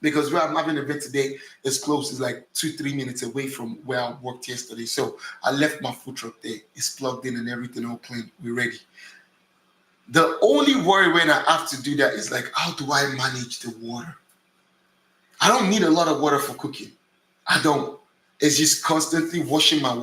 because where I'm having an event today is close. It's like 2-3 minutes away from where I worked yesterday. So I left my food truck there. It's plugged in and everything all clean. We're ready. The only worry when I have to do that is like, how do I manage the water? I don't need a lot of water for cooking. I don't. It's just constantly washing my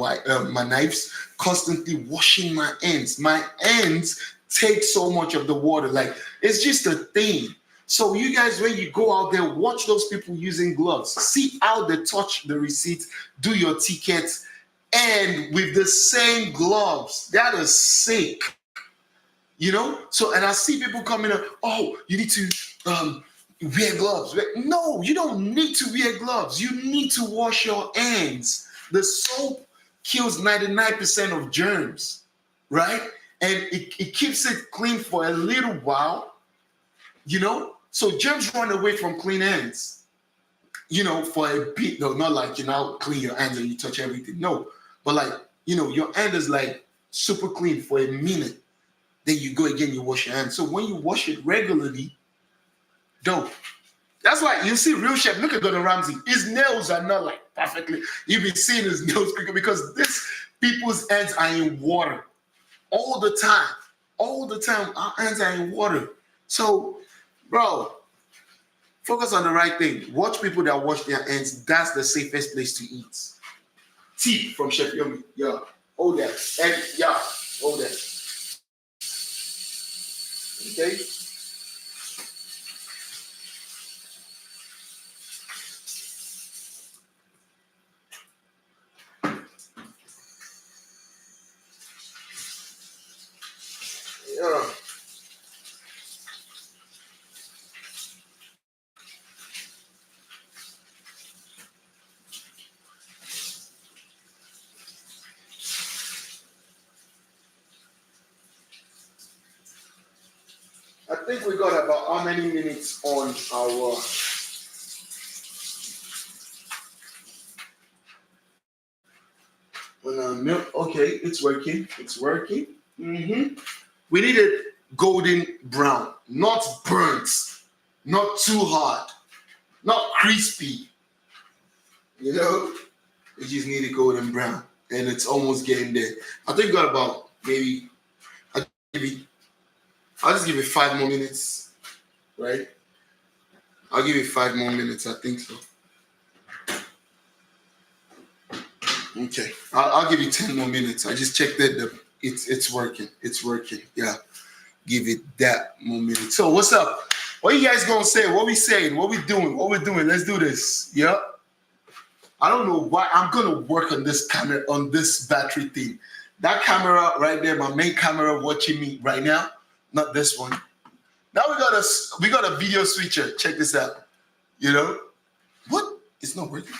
knives, constantly washing my hands. My hands take so much of the water. Like, it's just a thing. So you guys, when you go out there, watch those people using gloves. See how they touch the receipt, do your tickets, and with the same gloves. That is sick. So, and I see people coming up, oh, you need to wear gloves. No, you don't need to wear gloves. You need to wash your hands. The soap kills 99% of germs, right? And it keeps it clean for a little while, So germs run away from clean hands, for a bit. No, not like, clean your hands and you touch everything. No, but like, your hand is like super clean for a minute. Then you go again, you wash your hands. So when you wash it regularly, don't. That's why you see real chef. Look at Gordon Ramsay. His nails are not like perfectly. You've been seeing his nails because these people's hands are in water all the time. All the time, our hands are in water. So, bro, focus on the right thing. Watch people that wash their hands. That's the safest place to eat. Tip from Chefyummi. Yeah, hold that. And yeah, hold that. Okay. think we got about how many minutes on our milk? Okay, it's working. It's working. We need it golden brown, not burnt, not too hard, not crispy. You know, we just need it golden brown, and it's almost getting there. I think we got about maybe. I'll just give it 5 more minutes, right? I'll give it 5 more minutes. I think so. Okay, I'll give you 10 more minutes. I just checked that it's working. It's working. Yeah, give it that more minute. So what's up? What you guys gonna say? What we saying? What we doing? What we doing? Let's do this. Yeah. I don't know why I'm gonna work on this camera, on this battery thing. That camera right there, my main camera watching me right now, not this one. Now we got a video switcher. Check this out. You know what? It's not working.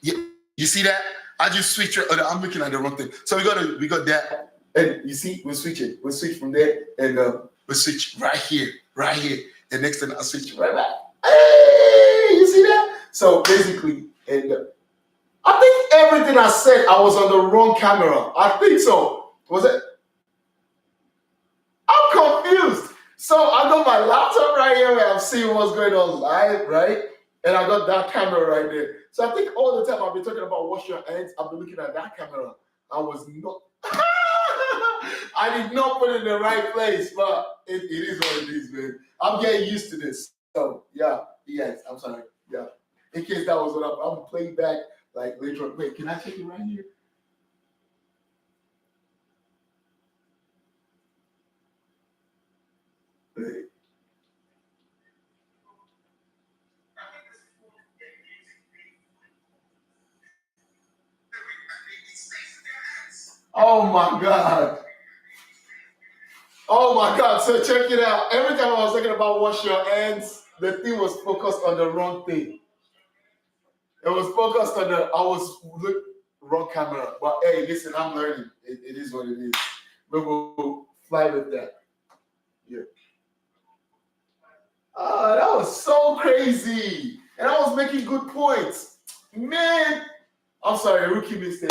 Yeah, you see that? I just switch it. I'm looking at the wrong thing. So we got that, and you see, we switch it. We switch from there, and we switch right here, and next thing I switch right back. Hey, you see that? So basically, and I think everything I said, I was on the wrong camera. I think so. Was it? I'm confused. So I got my laptop right here where I'm seeing what's going on live, right? And I got that camera right there. So I think all the time I've been talking about wash your hands, I've been looking at that camera. I was not. I did not put it in the right place, but it is what it is, man. I'm getting used to this. So yeah, yes, I'm sorry. Yeah. In case that was what I'm playing back like later on. Wait, can I check it right here? Wait. Oh my God. Oh my God. So check it out. Every time I was thinking about wash your hands, the thing was focused on the wrong thing. It was focused on wrong camera. But hey, listen, I'm learning. It is what it is. We will fly with that. Yeah. That was so crazy. And I was making good points. Man, I'm sorry, a rookie mistake.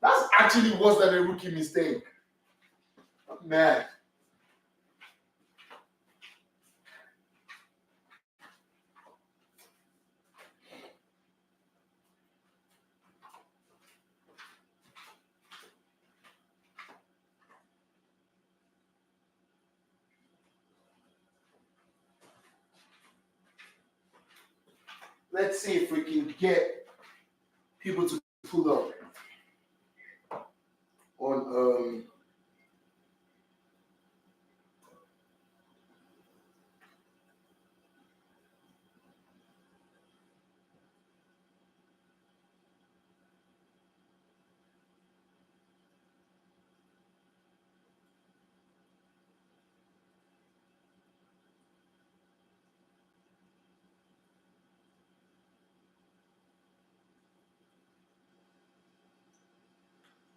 That's actually worse than a rookie mistake. Man. Let's see if we can get people to pull up on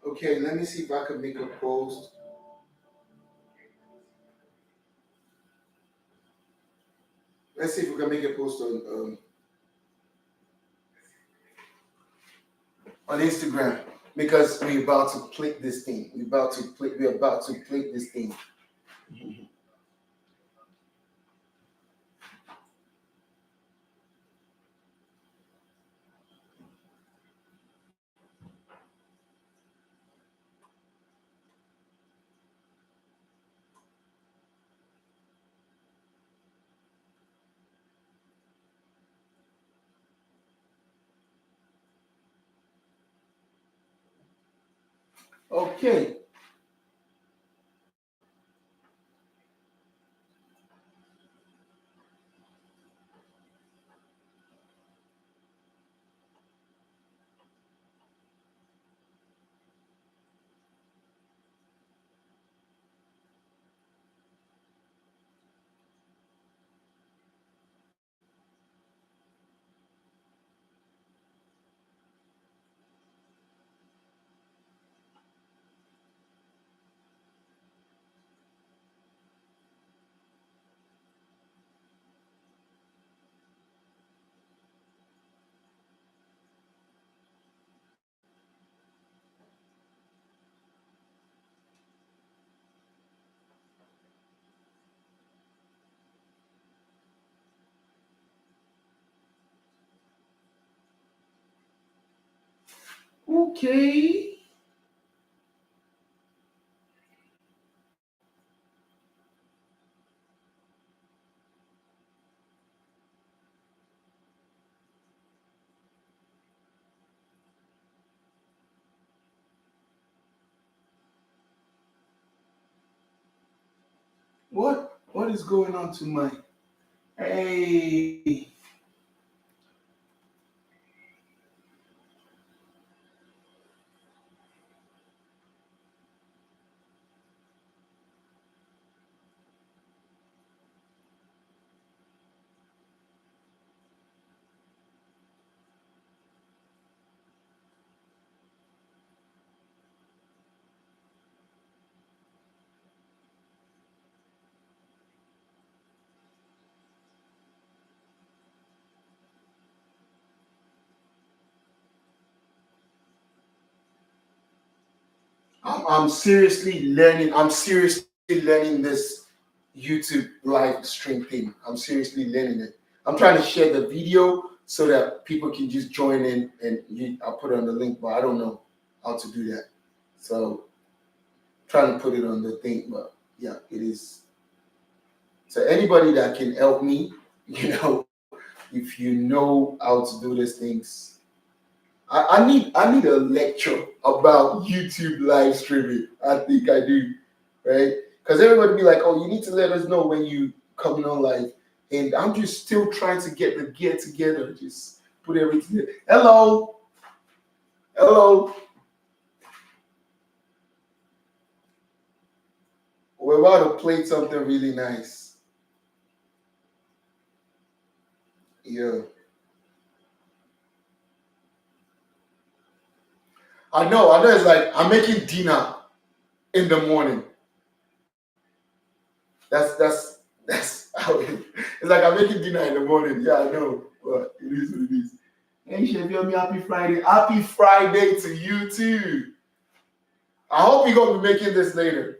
okay, let me see if I can make a post. Let's see if we can make a post on Instagram because we're about to plate this thing. We're about to plate this thing. Okay. Okay. What is going on to my hey? I'm seriously learning. I'm seriously learning this YouTube live stream thing. I'm seriously learning it. I'm trying to share the video so that people can just join in and I'll put it on the link, but I don't know how to do that. So trying to put it on the thing, but yeah, it is. So anybody that can help me, if you know how to do these things, I need a lecture about YouTube live streaming. I think I do, right? Because everybody be like, oh, you need to let us know when you coming on live. And I'm just still trying to get the gear together, just put everything together. Hello. Hello. We're about to play something really nice. Yeah. I know it's like I'm making dinner in the morning. That's how it is. It's like I'm making dinner in the morning. Yeah, I know. But it is what it is. Hey Chefyummi, happy Friday. Happy Friday to you too. I hope you're gonna be making this later.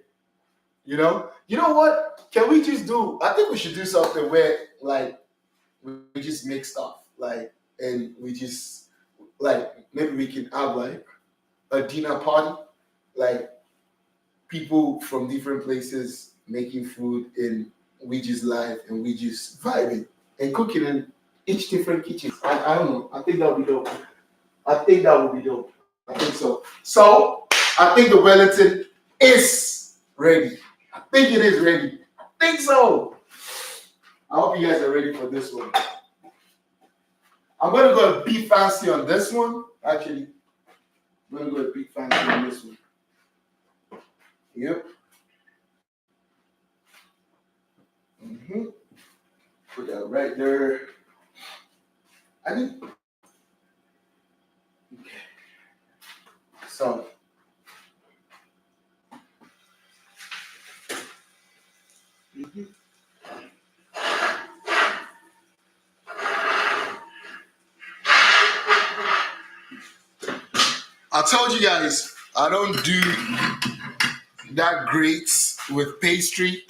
You know what? Can we just do I think we should do something where like we just make stuff. Like and we just like maybe we can have like a dinner party. Like people from different places making food and we just live and we just vibing and cooking in each different kitchen. I don't know. I think that would be dope. I think that would be dope. I think so. So I think the Wellington is ready. I think it is ready. I think so. I hope you guys are ready for this one. I'm gonna go a bit fancy on this one. Actually, I'm gonna go a bit fancy on this one. Yep. Mm-hmm. Put that right there. I think. Okay. So. Mhm. I told you guys I don't do that great with pastry,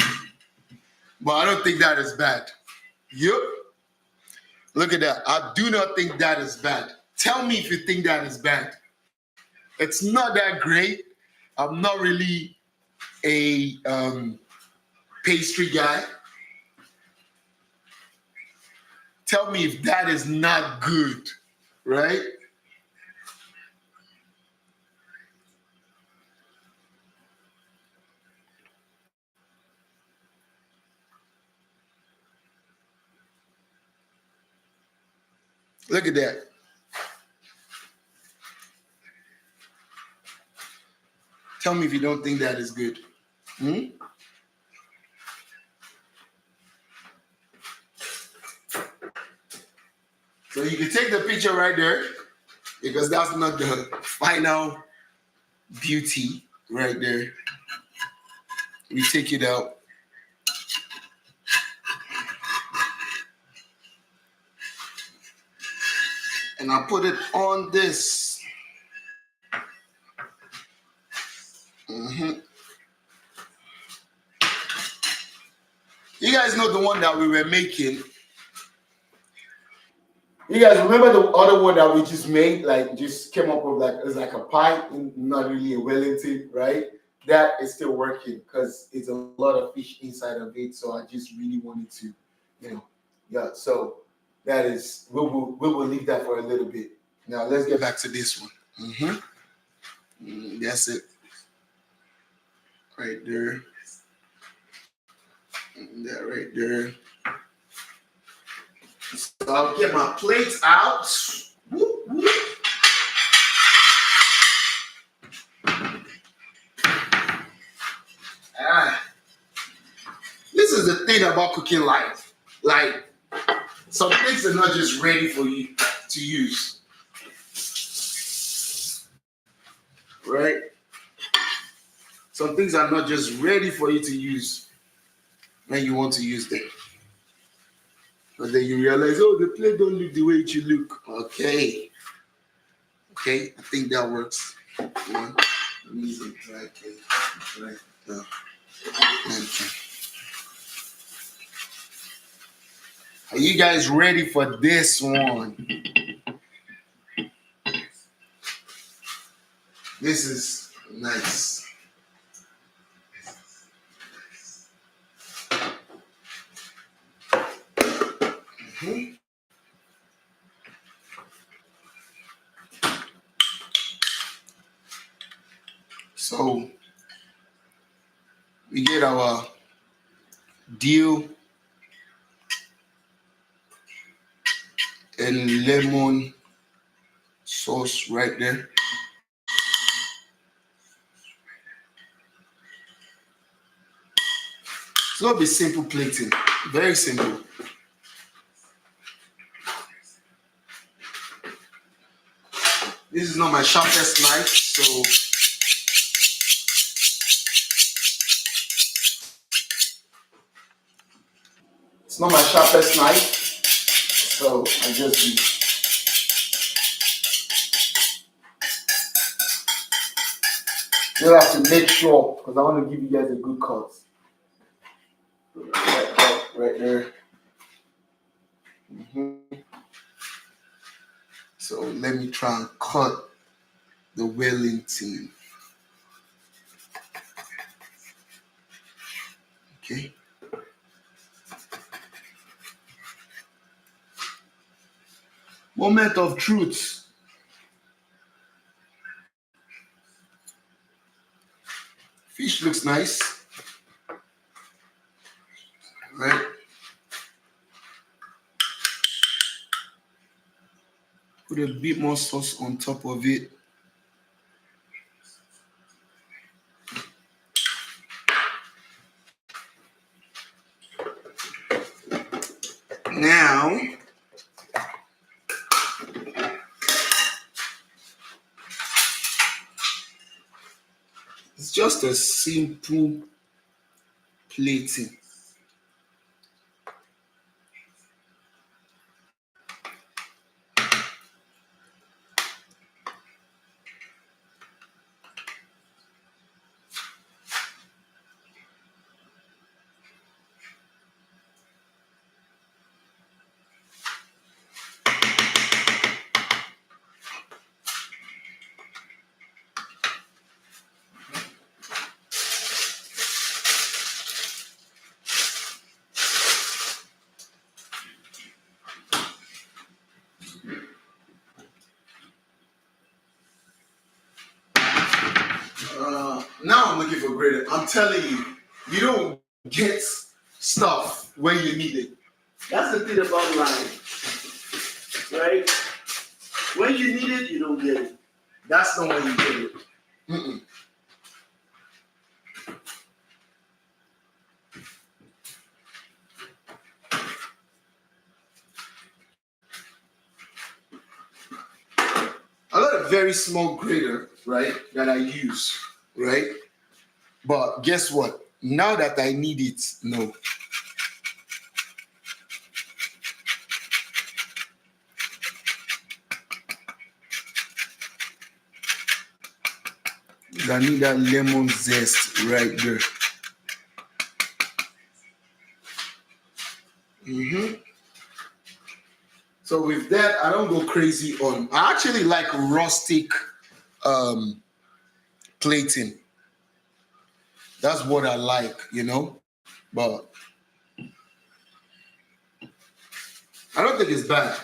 but I don't think that is bad. Yep. Look at that. I do not think that is bad. Tell me if you think that is bad. It's not that great. I'm not really a pastry guy. Tell me if that is not good, right? Look at that. Tell me if you don't think that is good. Hmm? So you can take the picture right there because that's not the final beauty right there. We take it out. And I put it on this. Hmm. You guys know the one that we were making. You guys remember the other one that we just made? Like just came up with like it's like a pie, not really a Wellington, right? That is still working because it's a lot of fish inside of it. So I just really wanted to, you know, yeah. So that is we will leave that for a little bit. Now let's get back to this one. That's it, right there. That right there. So I'll get my plates out. Whoop, whoop. Ah, this is the thing about cooking life. Like some things are not just ready for you to use, right? Some things are not just ready for you to use when you want to use them. But then you realize, oh, the plate don't look the way it should look. Okay. Okay, I think that works. One, easy, right? Right. Okay. Are you guys ready for this one? This is nice. So we get our dill and lemon sauce right there. It's gonna be simple plating, very simple. This is not my sharpest knife, so it's not my sharpest knife, so I just use. You have to make sure because I want to give you guys a good cut. Right there. So let me try and cut the Wellington. Okay. Moment of truth. Fish looks nice. Right? Put a bit more sauce on top of it. Now, it's just a simple plating. Now I'm looking for greater. I'm telling you, you don't get stuff when you need it. That's the thing about life, right? When you need it, you don't get it. That's not when you get it. Mm-mm. I got a very small grater, right, that I use, right? But guess what? Now that I need it, no. I need that lemon zest right there. So So with that, I don't go crazy on. I actually like rustic plating. That's what I like, But I don't think it's bad.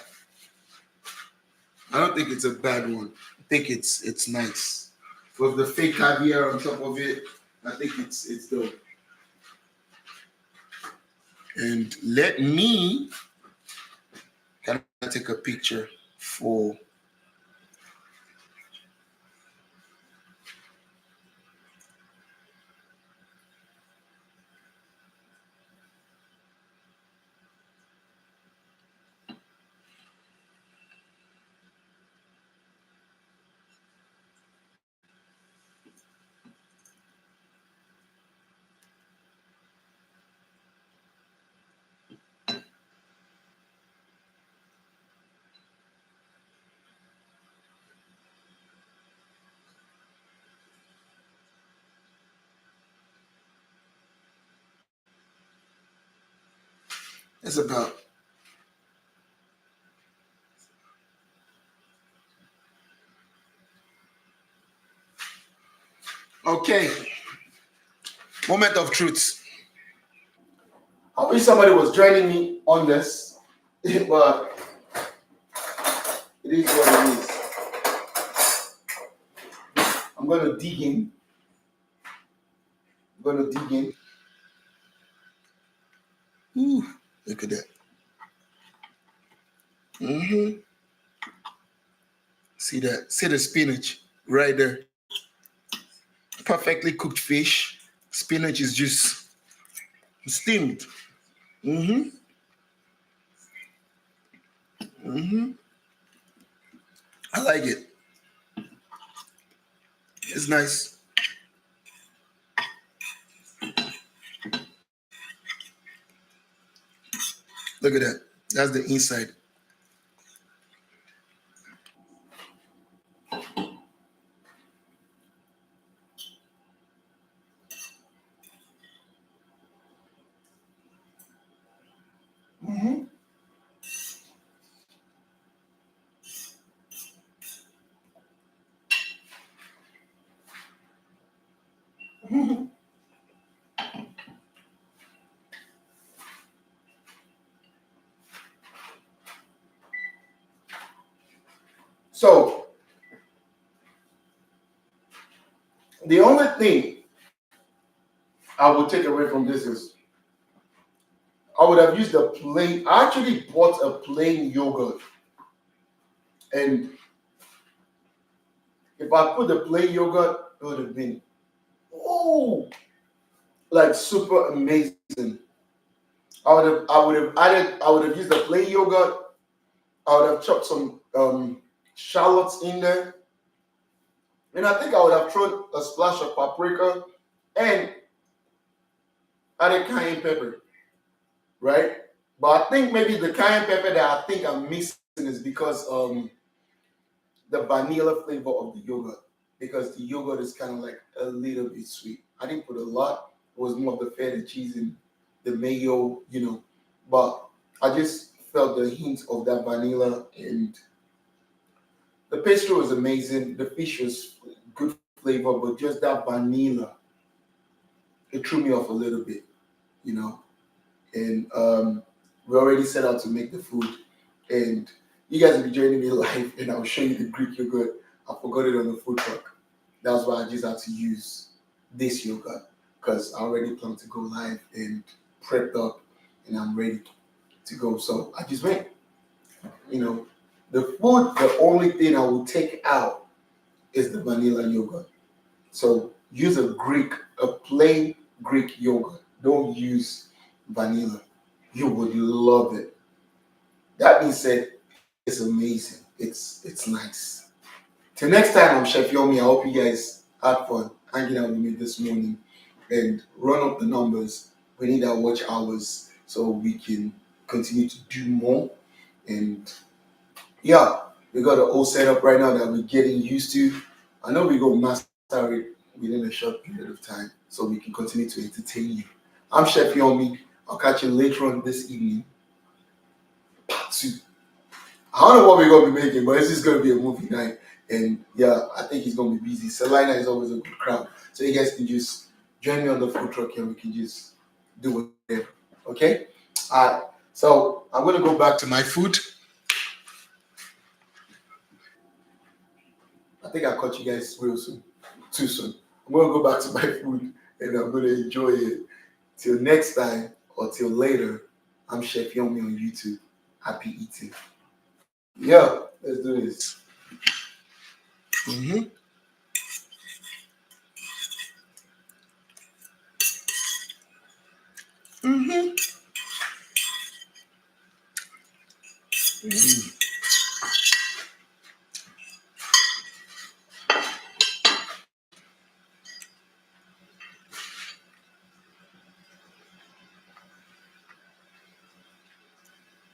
I don't think it's a bad one. I think it's nice. With the fake caviar on top of it, I think it's dope. And let me kind of take a picture for. It's about. Okay. Moment of truth. I wish somebody was joining me on this, but it is what it is. I'm gonna dig in. Ooh, look at that. Mm-hmm. See that? See the spinach right there. Perfectly cooked fish. Spinach is just steamed. Mm-hmm. Mm-hmm. I like it. It's nice. Look at that. That's the inside. Mm-hmm. Mm-hmm. So the only thing I would take away from this is I would have used a plain. I actually bought a plain yogurt, and if I put the plain yogurt, it would have been like super amazing. I would have used the plain yogurt. I would have chopped some shallots in there, and I think I would have thrown a splash of paprika and added cayenne pepper, right? But I think maybe the cayenne pepper that I think I'm missing is because the vanilla flavor of the yogurt, because the yogurt is kind of like a little bit sweet. I didn't put a lot. It was more of the feta cheese and the mayo, But I just felt the hint of that vanilla, and the pastry was amazing. The fish was good flavor, but just that vanilla, it threw me off a little bit, you know. And we already set out to make the food, and you guys will be joining me live, and I'll show you the Greek yogurt. I forgot it on the food truck. That's why I just had to use this yogurt, because I already planned to go live and prepped up, and I'm ready to go. So I just went. The food, the only thing I will take out is the vanilla yogurt. So use a plain Greek yogurt. Don't use vanilla. You would love it. That being said, it's amazing. It's nice. Till next time, I'm Chefyummi. I hope you guys had fun hanging out with me this morning, and run up the numbers. We need our watch hours so we can continue to do more. And yeah, we got a whole setup right now that we're getting used to. I know we're going to master it within a short period of time so we can continue to entertain you. I'm Chefyummi. I'll catch you later on this evening. Part 2. I don't know what we're gonna be making, but it's just gonna be a movie night. And yeah, I think it's gonna be busy. Salina is always a good crowd. So you guys can just join me on the food truck and we can just do whatever. Okay? Alright. So I'm gonna go back to my food. I think I caught you guys real soon. Too soon. I'm gonna go back to my food and I'm gonna enjoy it. Till next time or till later, I'm Chefyummi on YouTube. Happy eating. Yeah, let's do this. Mm-hmm. Mm-hmm. Mm-hmm.